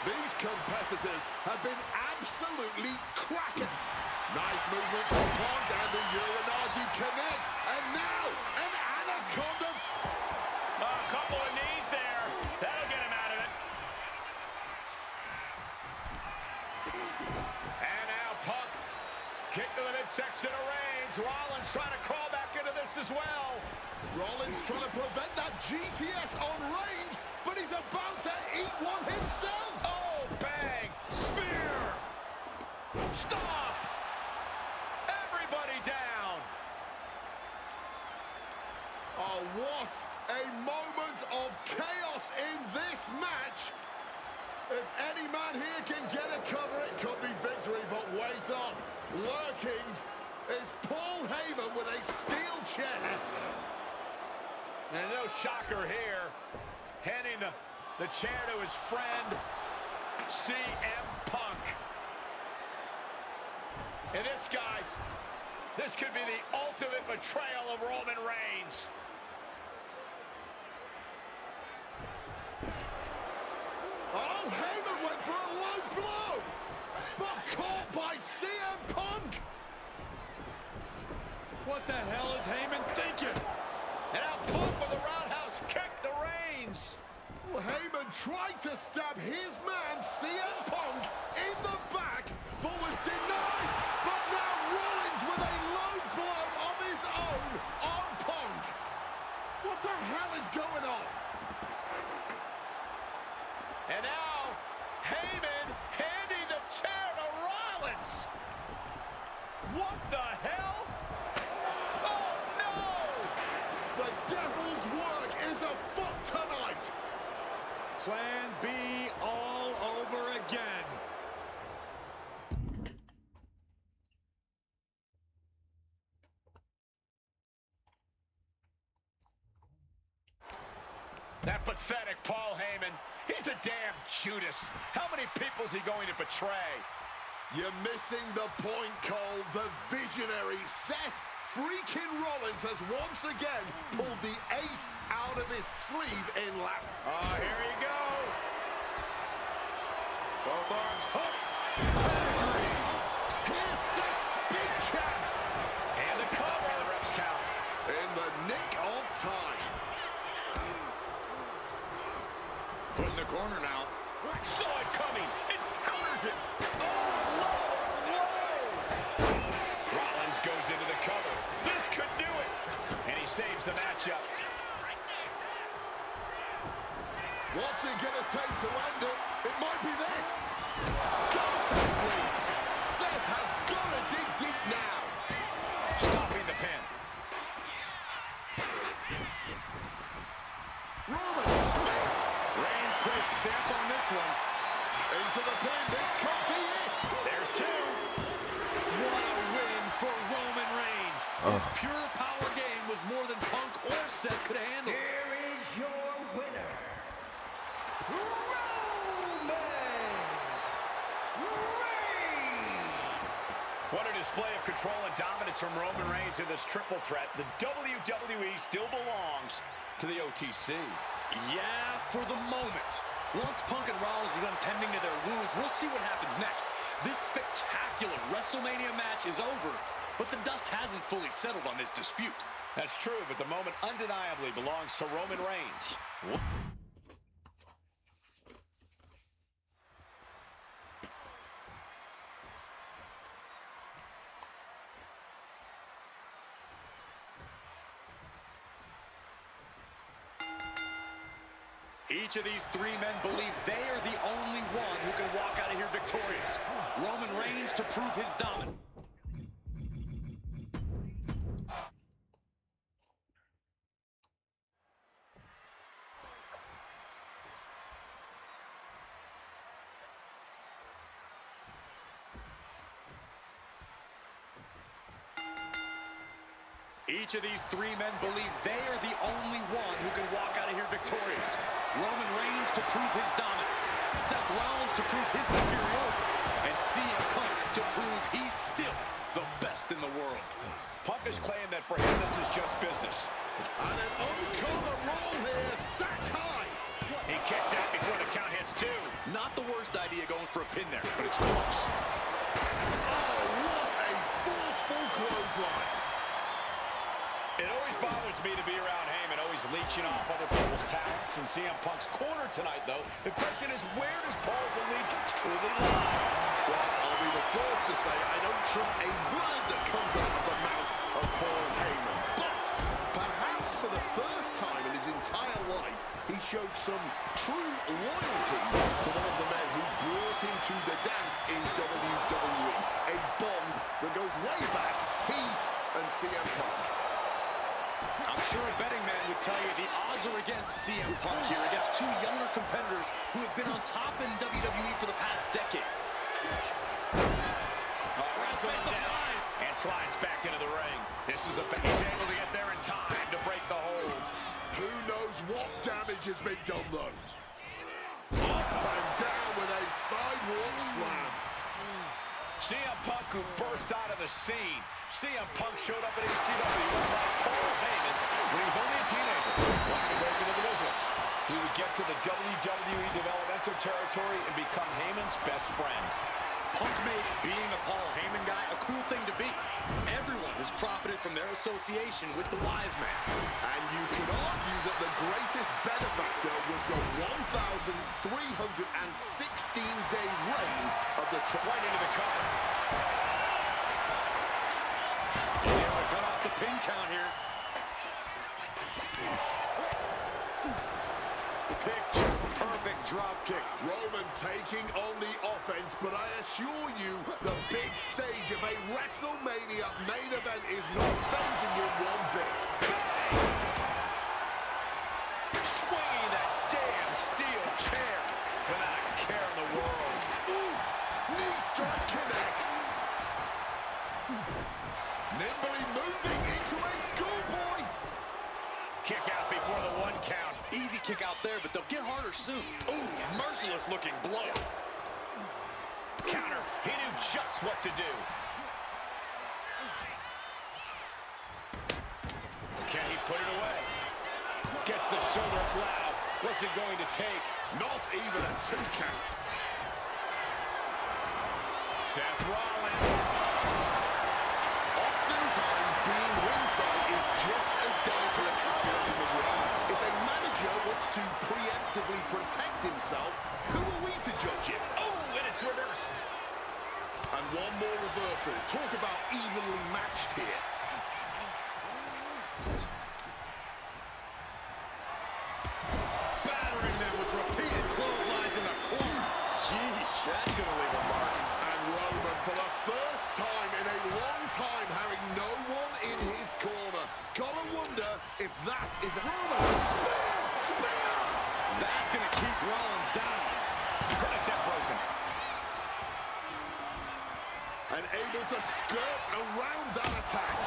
These competitors have been absolutely cracking. Nice movement from Punk, and the Uranagi connects. And now, an anaconda. A couple of knees there. That'll get him out of it. And now Punk. Kick to the midsection of Reigns. Rollins trying to crawl back into this as well. Rollins trying to prevent that GTS on Reigns, but he's about to eat one himself. Oh, bang. Spear. Stop. Everybody down. Oh, what a moment of chaos in this match. If any man here can get a cover, it could be victory, but wait up. Lurking is Paul Heyman with a steel chair. And no shocker here. Handing the chair to his friend, CM Punk. And this, guys, this could be the ultimate betrayal of Roman Reigns. Oh, Heyman went for a low blow, but caught by CM Punk. What the hell is Heyman thinking? And now Punk with a roundhouse kick to Reigns. Well, Heyman tried to stab his man, CM Punk, in the back, but was denied. But now Rollins with a low blow of his own on Punk. What the hell is going on? And now Heyman handing the chair to Rollins. What the hell? Oh, no! The devil's work is afoot tonight. Plan B all over again. That pathetic Paul Heyman. He's a damn Judas. How many people's he going to betray? You're missing the point, Cole. The visionary Seth freaking Rollins has once again pulled the ace out of his sleeve in lap. Oh, here you go. Both arms hooked. Here's Seth's big chance. And the cover on the ref's count. In the nick of time. Put in the corner now. Saw it coming. It counters it. Oh, low. Rollins goes into the cover. This could do it. And he saves the matchup. What's it gonna take to end it? It might be this. Go to sleep. Seth has got to dig deep now. Stopping the pin. Roman spear. Reigns put a stamp on this one. Into the pin. This could be it. There's two. What a win for Roman Reigns. His pure power game was more than Punk or Seth could handle. Here is your winner, Roman Reigns. What a display of control and dominance from Roman Reigns in this triple threat. The WWE still belongs to the OTC. Yeah, for the moment. Once Punk and Rollins are done tending to their wounds, we'll see what happens next. This spectacular WrestleMania match is over, but the dust hasn't fully settled on this dispute. That's true, but the moment undeniably belongs to Roman Reigns. Each of these three men believe they are the only one who can walk out of here victorious. Roman Reigns to prove his dominance. Each of these three men believe they are the only one who can walk out of here victorious. Roman Reigns to prove his dominance, Seth Rollins to prove his superiority, and CM Punk to prove he's still the best in the world. Punk has claimed that for him this is just business. And an uncommon roll here, stacked high. He kicks out before the count hits two. Not the worst idea going for a pin there, but it's close. Oh, what a forceful clothesline. It always bothers me to be around Heyman, always leeching off other people's talents. In CM Punk's corner tonight, though, the question is, where does Paul's allegiance truly lie? Well, I'll be the first to say I don't trust a word that comes out of the mouth of Paul Heyman. But perhaps for the first time in his entire life, he showed some true loyalty to one of the men who brought him to the dance in WWE. A bond that goes way back, he and CM Punk. I'm sure a betting man would tell you the odds are against CM Punk here, against two younger competitors who have been on top in WWE for the past decade. Wrestling down and slides back into the ring. He's able to get there in time to break the hold. Who knows what damage has been done, though? Up and down with a sidewalk slam. CM Punk, who burst out of the scene. CM Punk showed up at ECW like Paul Heyman when he was only a teenager, wanting to break into the business. He would get to the WWE developmental territory and become Heyman's best friend. Punk made being a Paul Heyman guy a cool thing to be. Everyone has profited from their association with the wise man. And you can argue that the greatest benefactor was the 1,316-day reign of the Right into the cover. He's able to cut off the pin count here. Picture perfect drop kick. Roman taking on the offense, but I assure you, the big stage of a WrestleMania main event is not phasing him one bit. Swinging that damn steel chair without a care in the world. Oof. Knee strike connects. Nimbly moving into a schoolboy. Kick out before the one count. Easy kick out there, but they'll get harder soon. Ooh, merciless looking blow. Counter. He knew just what to do. Can he put it away? Gets the shoulder up loud. What's it going to take? Not even a 2 count. Seth Rollins. Oftentimes, being ringside is just as dangerous as being in the ring. If a manager wants to preemptively protect himself, who are we to judge him? Oh, and it's reversed. And one more reversal. Talk about evenly matched here. Battering them with repeated clotheslines in the corner. Sheesh, that's going to leave a mark. And Roman, for the first time in a long time, having no one in his corner. Gotta wonder if that is a Roman. Spear! Spear! That's going to keep Rollins down. Contact broken. And able to skirt around that attack.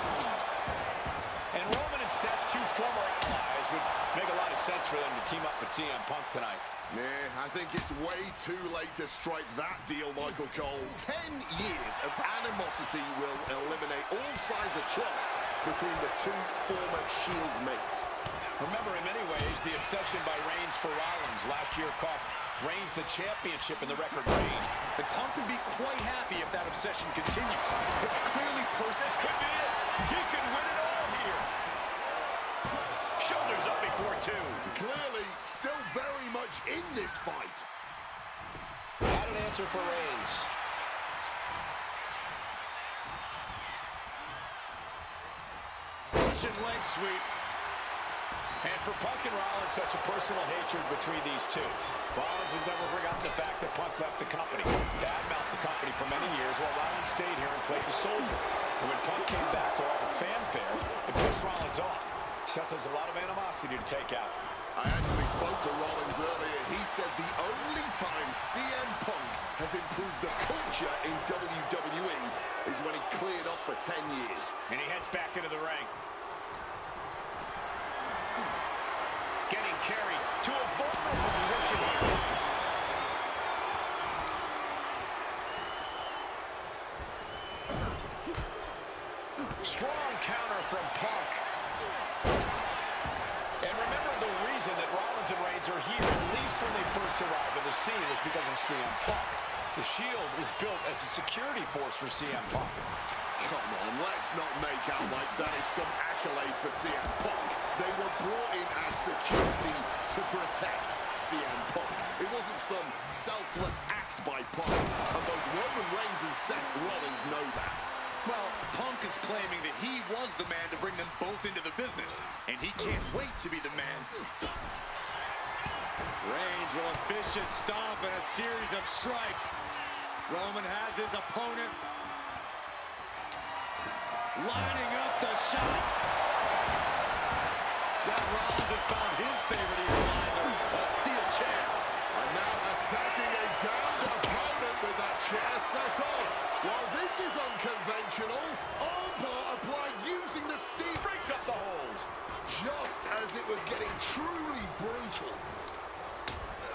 And Roman and Seth, two former allies, would make a lot of sense for them to team up with CM Punk tonight. Yeah, I think it's way too late to strike that deal, Michael Cole. 10 years of animosity will eliminate all signs of trust between the two former Shield mates. Remember, in many ways, the obsession by Reigns for Rollins last year cost Reigns the championship in the record reign. The Punk would be quite happy if that obsession continues. It's clearly perfect. This could be it. He can win it all here. Shoulders up before two. Clearly, still very much in this fight. Not an answer for Reigns. Russian leg sweep. And for Punk and Rollins, such a personal hatred between these two. Rollins has never forgotten the fact that Punk left the company, badmouthed the company for many years, while Rollins stayed here and played the soldier. And when Punk came back to all the fanfare, it pissed Rollins off. Seth has a lot of animosity to take out. I actually spoke to Rollins earlier. He said the only time CM Punk has improved the culture in WWE is when he cleared off for 10 years. And he heads back into the ring. Getting carried to a vulnerable position here. Strong counter from Punk. And remember, the reason that Rollins and Reigns are here, at least when they first arrived on the scene, was because of CM Punk. The Shield was built as a security force for CM Punk. Come on, let's not make out like that is some accolade for CM Punk. They were brought in as security to protect CM Punk. It wasn't some selfless act by Punk. And both Roman Reigns and Seth Rollins know that. Well, Punk is claiming that he was the man to bring them both into the business, and he can't wait to be the man. Reigns will a vicious stomp and a series of strikes. Roman has his opponent lining up the shot. Seth Rollins has found his favorite equalizer, a steel chair. And now attacking a downed opponent with that chair set on. While this is unconventional, armbar applied using the steel. Breaks up the hold. Just as it was getting truly brutal.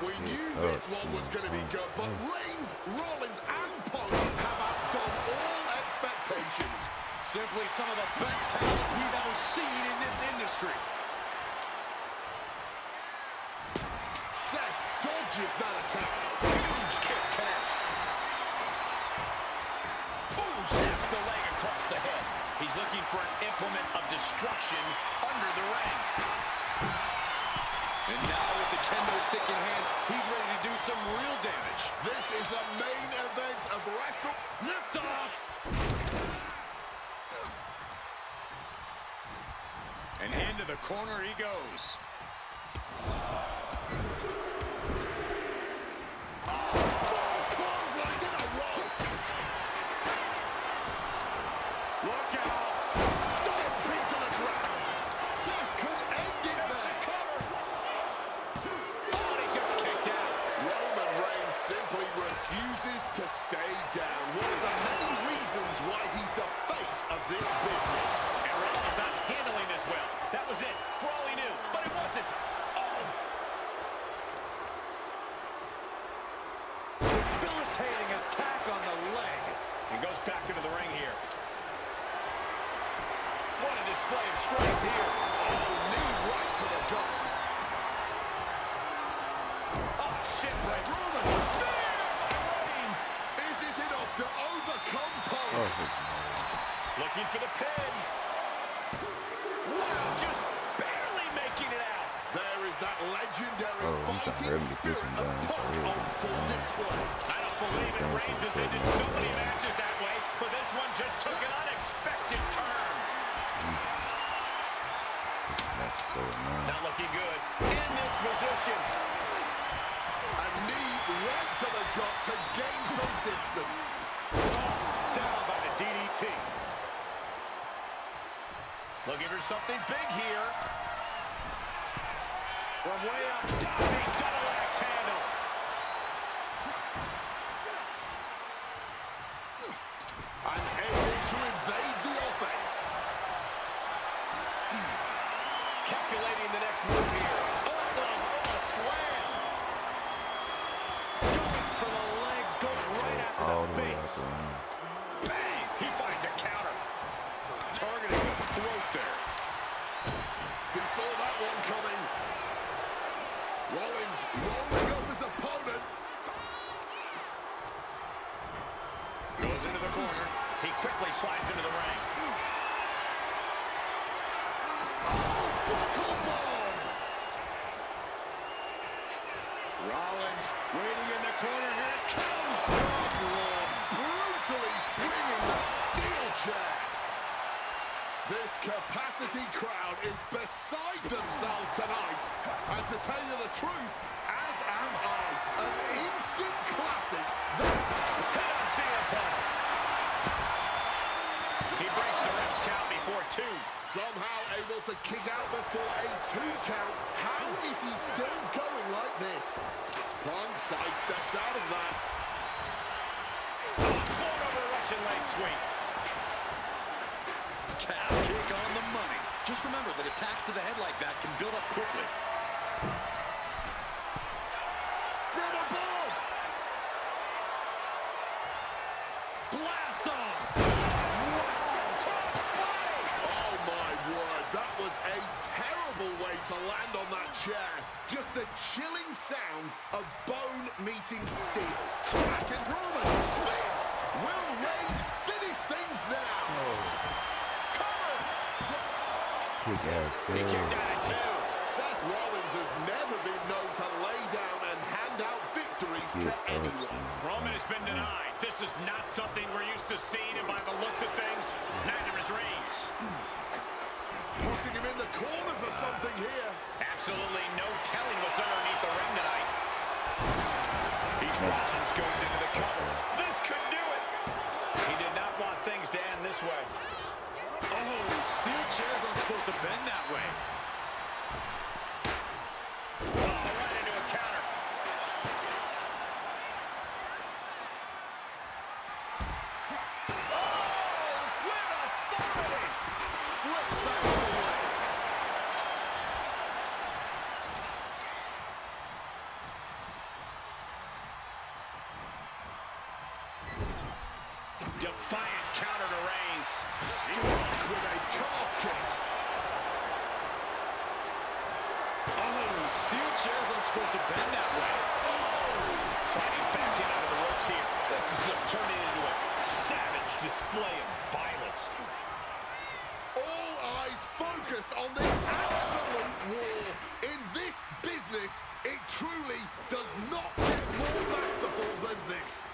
We knew this one was going to be good, but Reigns, Rollins, and Punk have outdone all expectations. Simply some of the best talents we've ever seen in this industry. Seth dodges that attack. Huge kick connects. Ooh, snaps the leg across the head. He's looking for an implement of destruction under the ring. And now with the kendo stick in hand, he's ready to do some real damage. This is the main event of Wrestle. Lift off! And into the corner he goes. Four clotheslines in a row. Look out! Stomping to the ground. Seth could end it there. Oh, and he just kicked out. Roman Reigns simply refuses to stay down. One of the many reasons why he's the face of this business. And Reigns is not handling this well. That was it, for all he knew, but it wasn't. Oh! Debilitating attack on the leg. And goes back into the ring here. What a display of strength here. Oh, knee right to the gut. Oh, shit break. Roman, spear! Reigns. Is it enough to overcome Punk? Looking for the pin. Wow, just barely making it out. There is that legendary I'm fighting sorry, let me get this spirit one of down, Punk so on full display. I don't believe it. Reigns has ended so many matches that way, but this one just took an unexpected turn. This match is so annoying. Not looking good. In this position. A knee right to the gut to gain some distance. Down by the DDT. Looking for something big here. From way up, diving double axe handle. And able to evade the offense. Calculating the next move here. Oh, a slam. for him. Bang! He finds a counter. Targeting the throat there. He saw that one coming. Rollins rolling up his opponent. Goes into the corner. He quickly slides into the ring. Oh, buckle bomb! Rollins waiting in the corner. Here it comes. Backward, brutally swinging that steel chair. This capacity crowd is beside themselves tonight. And to tell you the truth, as am I, an instant classic. That's Hit on CM Punk. He breaks the ref's count before 2. somehow able to kick out before a 2 count. How is he still going like this? Punk sidesteps out of that. Float over Russian leg sweep. Calf kick on the money. Just remember that attacks to the head like that can build up quickly. From above! Blast off! Oh my word, that was a terrible way to land on that chair. Just the chilling sound of bone meeting steel. Crack and Roman spear. Will Reigns finish things now? Kick ass, He kicked out at 2. Seth Rollins has never been known to lay down and hand out victories to anyone. Roman has been denied. This is not something we're used to seeing, and by the looks of things, neither is Reigns. Putting him in the corner for something here. Absolutely no telling what's underneath the ring tonight. Rollins goes into the cover. This could do it. He did not want things to end this way. Oh, steel chairs aren't supposed to bend that way. Oh, right into a counter. Oh, with authority. Slips out of the way. Defiant counter to Reigns. Struck with a calf kick. Oh, steel chairs aren't supposed to bend that way. Fighting back in out of the ropes here. This is just turning into a savage display of violence. All eyes focused on this absolute war. In this business, it truly does not get more masterful than this.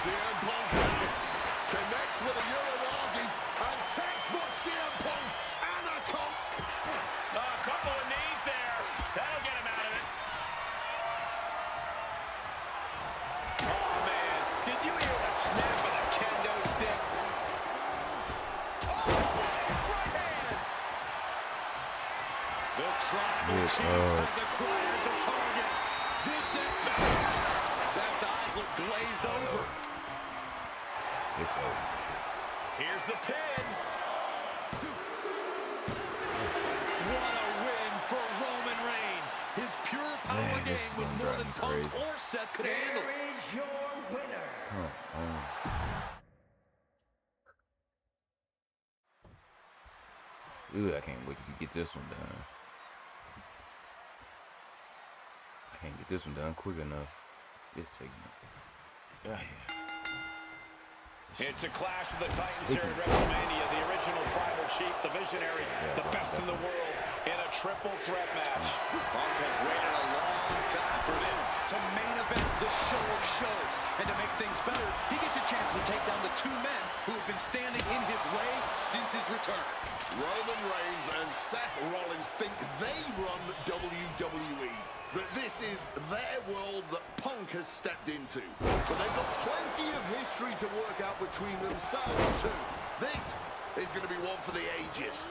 CM Punk connects with a Uranagi and textbook CM Punk Anaconda. A couple of knees there. That'll get him out of it. Oh, man. Did you hear the snap of the kendo stick? Oh, right hand. The tribal chief has acquired the target. This is bad. Seth's eyes look glazed over. It's over. Here's the pin. What a win for Roman Reigns. His pure power Man, this is game was gonna more drive than me Punk crazy. or Seth could handle. Here is your winner. Ooh, I can't wait to get this one done. I can't get this one done quick enough. It's taking it. Yeah. It's a clash of the Titans here at WrestleMania. The original tribal chief, the visionary, the best in the world in a triple threat match. Punk has waited a long time for this to main event the show of shows. And to make things better, he gets a chance to take down the 2 men who have been standing in his way since his return. Roman Reigns and Seth Rollins think they run WWE. That this is their world that Punk has stepped into. But they've got plenty of history to work out between themselves too. This is going to be one for the ages.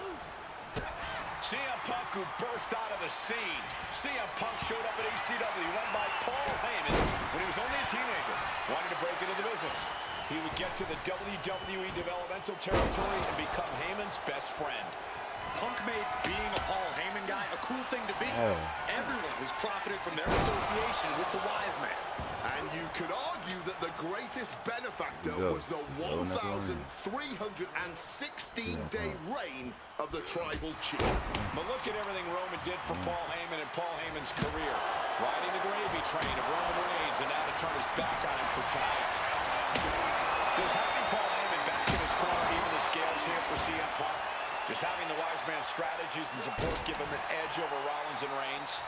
CM Punk, who burst out of the scene. CM Punk showed up at ECW, run by Paul Heyman when he was only a teenager, wanting to break into the business. He would get to the WWE developmental territory and become Heyman's best friend. Punk made being a Paul Heyman guy a cool thing to be. Yeah. Everyone has profited from their association with the wise man. And you could argue that the greatest benefactor Go. was the Go, that's all right. 1,316-day reign of the Tribal Chief. But look at everything Roman did for Paul Heyman and Paul Heyman's career. Riding the gravy train of Roman Reigns, and now to turn his back on him for tonight. Does having Paul Heyman back in his corner even the scales here for CM Punk? Does having the wise man's strategies and support give him an edge over Rollins and Reigns?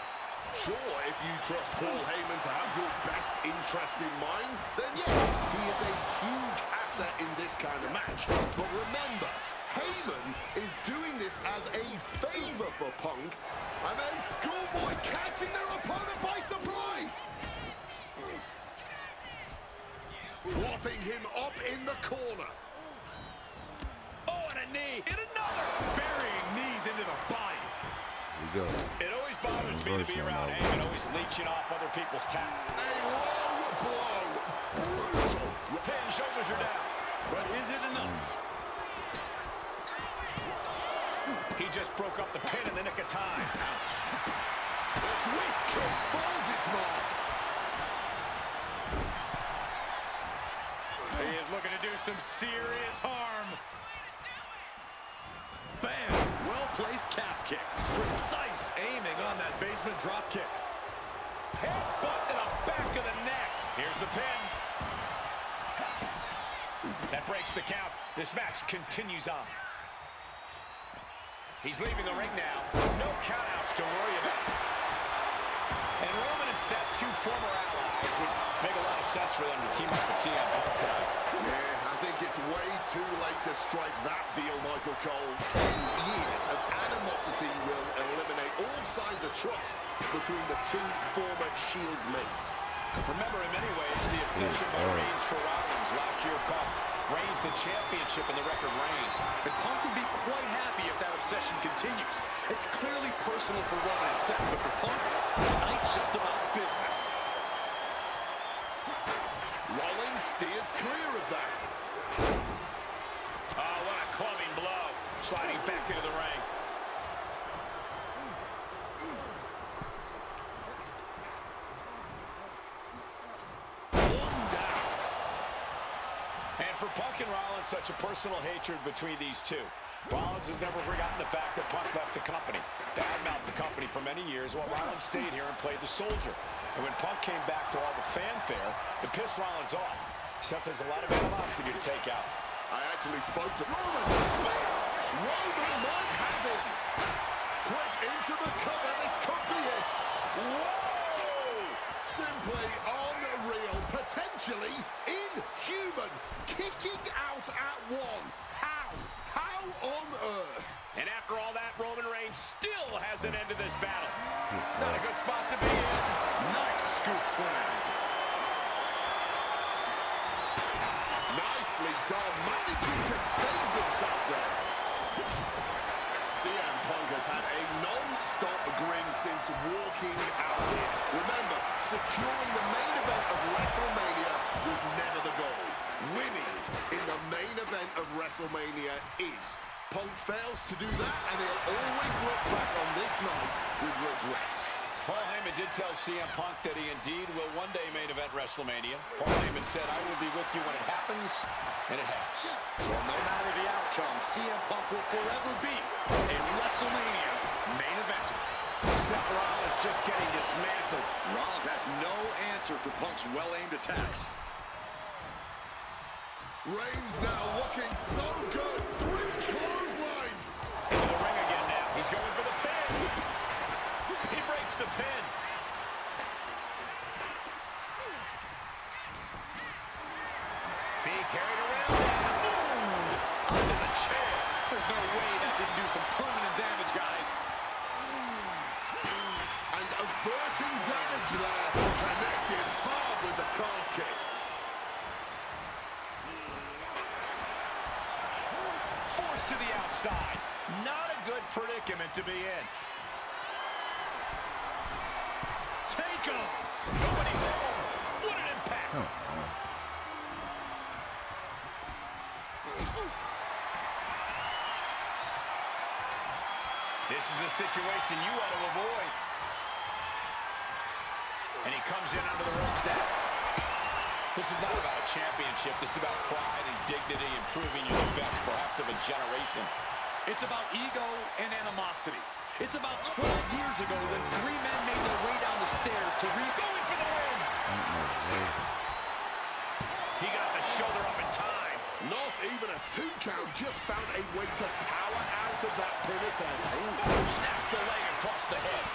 Sure, if you trust Paul Heyman to have your best interests in mind, then yes, he is a huge asset in this kind of match. But remember, Heyman is doing this as a favor for Punk, and then Schoolboy catching their opponent by surprise. Flopping him up in the corner. Oh, and a knee. And another. Burying knees into the body. Here we go. It always bothers me to be around Heyman, always leeching off other people's talent. A low blow. Brutal. Pin, shoulders are down. But is it enough? He just broke up the pin in the nick of time. Ouch. Swift kick finds its mark. He is looking to do some serious harm. Bam! Well-placed calf kick. Precise aiming on that basement drop kick. Headbutt to the back of the neck. Here's the pin. That breaks the count. This match continues on. He's leaving the ring now. No countouts to worry about. And Roman and Seth, two former allies, would make a lot of sense for them to team up with CM Punk tonight. Yeah, I think it's way too late to strike that deal, Michael Cole. 10 years of animosity will eliminate all signs of trust between the two former Shield mates. Remember, in many ways, the obsession by Reigns for Rollins last year cost Reigns the championship in the record reign. And Punk would be quite happy if that obsession continues. It's clearly personal for Roman and Seth, but for Punk, tonight's just about business. Rollins steers clear of that. Oh, what a clubbing blow. Sliding back into the ring. One down. And for Punk and Rollins, such a personal hatred between these two. Rollins has never forgotten the fact that Punk left the company, badmouthed the company for many years, while Rollins stayed here and played the soldier. And when Punk came back to all the fanfare, it pissed Rollins off. Seth has a lot of animosity to take out. I actually spoke to Roman. The spear. Roman might have him. Quick into the cover. This could be it. Whoa! Simply unreal. Potentially inhuman. Kicking out at one. How? How on earth? And after all that, Roman Reigns still hasn't ended this battle. Not a good spot to be in. Nice scoop slam. Nicely done. Managing to save themselves there. CM Punk has had a non-stop grin since walking out here. Remember, securing the main event of WrestleMania was never the goal. Winning in the main event of WrestleMania is. Punk fails to do that, and he'll always look back on this night with regret. Paul Heyman did tell CM Punk that he indeed will one day main event WrestleMania. Paul Heyman said, "I will be with you when it happens," and it has. So no matter the outcome, CM Punk will forever be a WrestleMania main eventer. Seth Rollins just getting dismantled. Rollins has no answer for Punk's well-aimed attacks. Reigns now looking so good. 3 clotheslines. Into the ring again now. He's going for the pin. He breaks the pin. Being carried around. Ooh, under the chair. There's no way that didn't do some permanent damage, guys. And averting damage there. Connected hard with the calf kick. Forced to the outside. Not a good predicament to be in. Take off. Nobody home. What an impact. This is a situation you want to avoid. And he comes in under the ropes now. This is not about a championship. This is about pride and dignity and proving you're the best, perhaps, of a generation. It's about ego and animosity. It's about 12 years ago when 3 men made their way down the stairs to going for the win. He got the shoulder up in time. Not even a 2 count, just found a way to power out of that pin attempt. Snaps the leg across the head.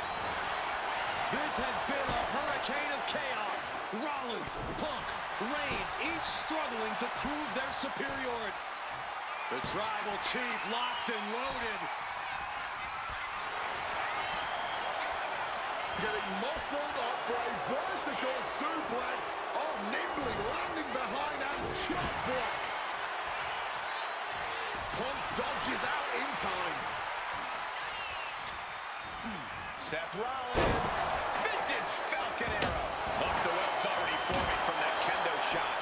This has been a hurricane of chaos. Rollins, Punk, Reigns, each struggling to prove their superiority. The Tribal Chief locked and loaded. Getting muscled up for a vertical suplex. Oh, nimbly landing behind and chop block. Punk dodges out in time. Seth Rollins, vintage Falcon arrow. Off the web's already forming from that kendo shot.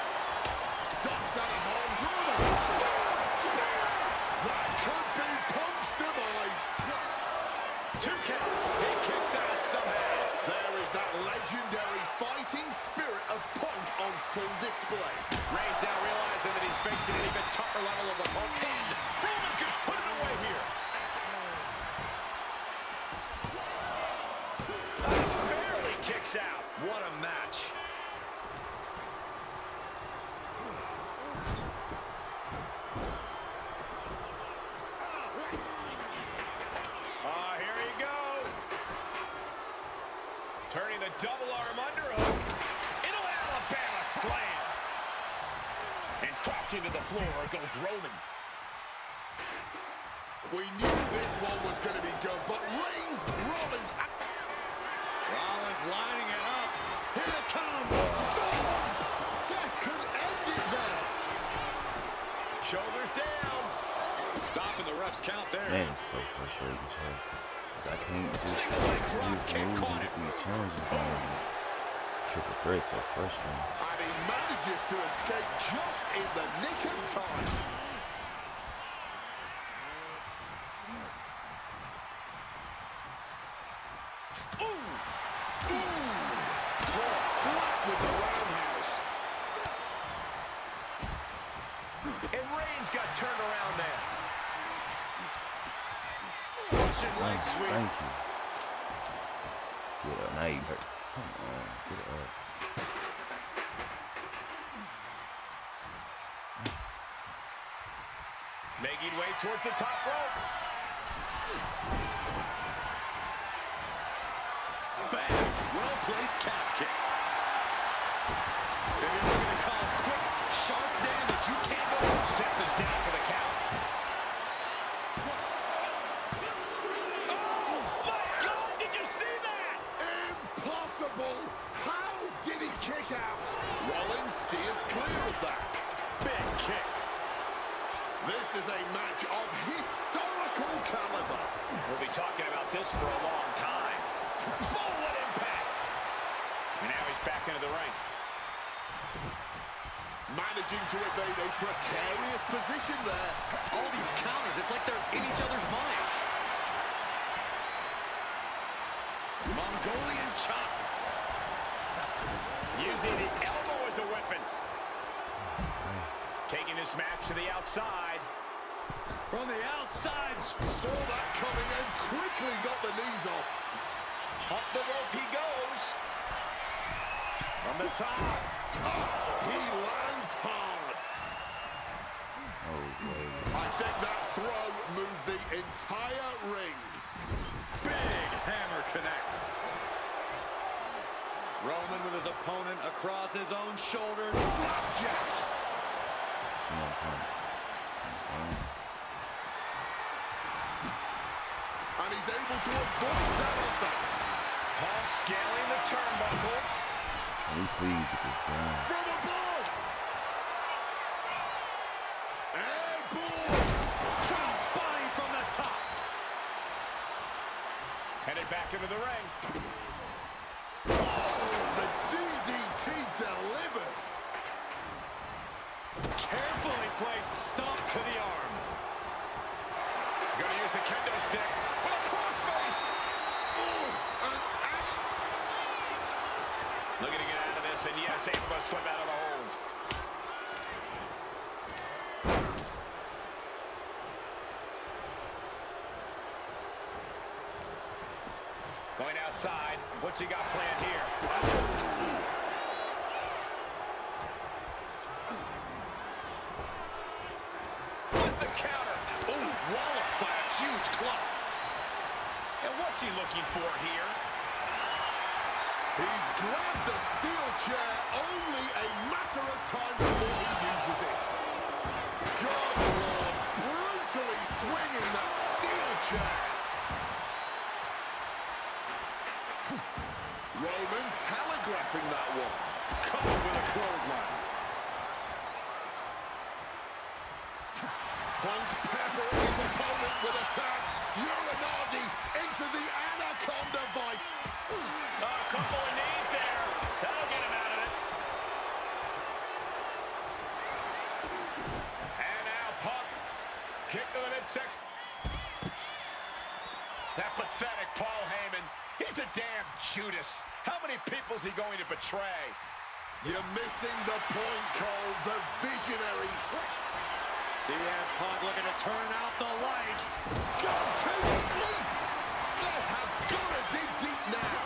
Ducks out of harm. Rollins, spear. That could be Punk's demise. 2 count. He kicks out somehow. There is that legendary fighting spirit of Punk on full display. Reigns now realizing that he's facing an even tougher level of opponent. Roman can put it away here. Barely kicks out. What a match. Here he goes. Turning the double arm underhook into an Alabama slam. And crouching to the floor goes Roman. We knew this one was going to be good, but Rollins. Rollins lining it up. Here it comes. Stop! Seth could end it there. Shoulders down. Stopping the ref's count there. Man, it's so frustrating, Chuck. 'Cause I can't just Single leg drop use kick moves caught and him. get these challenges done. Triple threat so frustrating. And he manages to escape just in the nick of time. Caught flat with the roundhouse. And Reigns got turned around there. Russian leg sweep. Thank you. Get up. Now you hurt. Come on. Get up. Making way towards the top rope. Bam. Well-placed calf kick. If you're looking to cause quick, sharp damage, you can't go. Seth is down for the count. Oh, my God, did you see that? Impossible! How did he kick out? Rollins steers clear of that. Big kick. This is a match of historical caliber. We'll be talking about this for a long time. Bullet impact. And now he's back into the ring. Managing to evade a precarious position there. All these counters, it's like they're in each other's minds. Mongolian chop. Using the elbow as a weapon. Taking this match to the outside. From the outside. Saw that coming and quickly got the knees up. Up the rope he goes. From the top. He lands hard. Oh, wait. I think that throw moved the entire ring. Big hammer connects. Roman with his opponent across his own shoulders. Flapjack. Small point. And he's able to avoid that offense. Punk scaling the turnbuckles. Can we please get this done? From above. Airborne. Cross body from the top. Headed back into the ring. The DDT delivered. Carefully placed stomp to the arm. Gonna use the kendo stick. With a cross Looking to get out of this, and yes, able to slip out of the hold. Going outside. What's he got planned here? With the counter. Oh, walloped by a huge club. And what's he looking for here? He's grabbed the steel chair, only a matter of time before he uses it. Good Lord, brutally swinging that steel chair. Roman telegraphing that one. Caught with a clothesline. Punk peppering his opponent with attacks. Uranagi into the Anaconda Vice. A couple of knees there. That'll get him out of it. And now Punk. Kick to the midsection. That pathetic Paul Heyman. He's a damn Judas. How many people is he going to betray? You're missing the point, Cole. The visionaries. CM Punk looking to turn out the lights. Go to sleep. Seth has got to dig deep now.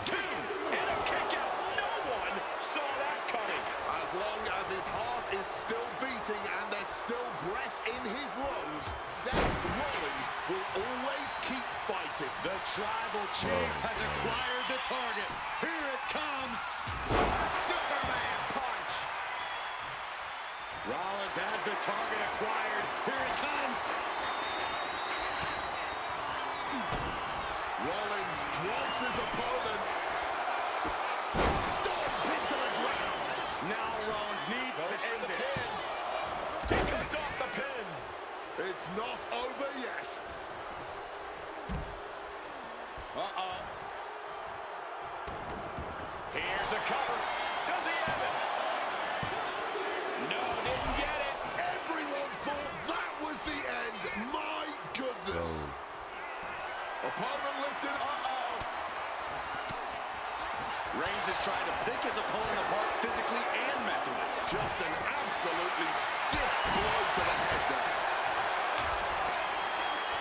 Two. And a kick out. No one saw that coming. As long as his heart is still beating and there's still breath in his lungs, Seth Rollins will always keep fighting. The tribal chief has acquired the target. Here it comes. Superman punch. Rollins has the target acquired. Here it comes. Rollins drops his opponent. Stomp into the ground. Now Rollins needs to end The this. pin. He cuts off the pin. It's not over yet. Uh-oh. Here's the cover. Does he have it? No, didn't get it. Everyone thought that was the end. My goodness. Opponent lifted. Reigns is trying to pick his opponent apart physically and mentally. Just an absolutely stiff blow to the head there.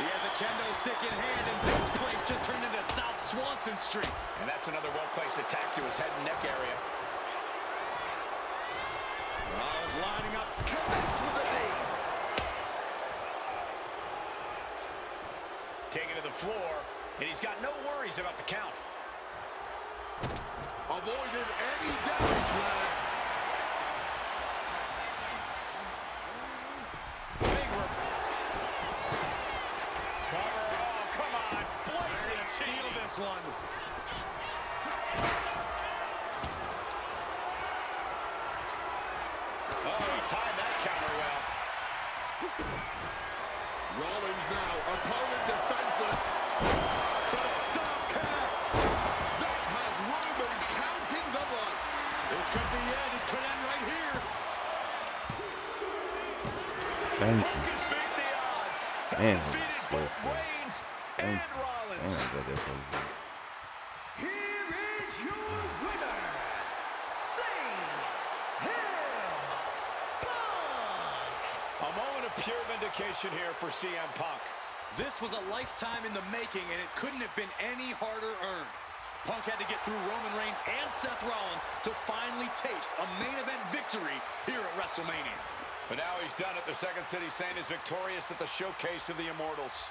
He has a kendo stick in hand, and this place just turned into South Swanson Street. And that's another well-placed attack to his head and neck area. Rollins lining up. Connects with the knee. Taken to the floor, and he's got no worries about the count. Avoided any damage there. Big rip. Cover. Oh, come on. Blatantly Steal cheating. this one. Oh, he timed that counter well. Rollins now, opponent defenseless. The stop connects. That has Roman counting the lights. This could be it. It could end right here. Thank you. Punk has beat the odds. Man, Defeated so both fast. Reigns Thank and you. Rollins. Man, I got that so good. Here is your winner, CM Punk. A moment of pure vindication here for CM Punk. This was a lifetime in the making, and it couldn't have been any harder earned. Punk had to get through Roman Reigns and Seth Rollins to finally taste a main event victory here at WrestleMania. But now he's done it. The Second City Saint is victorious at the Showcase of the Immortals.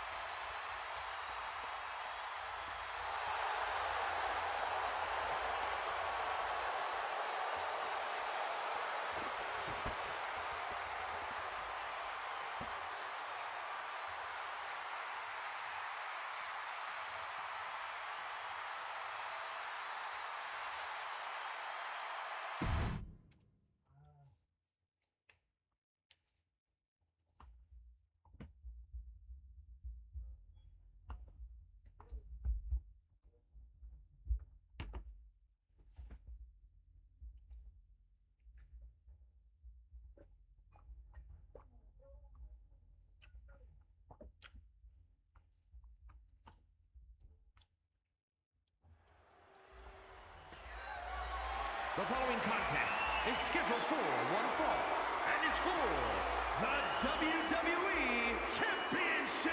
The following contest is scheduled for one fall and is for the WWE Championship.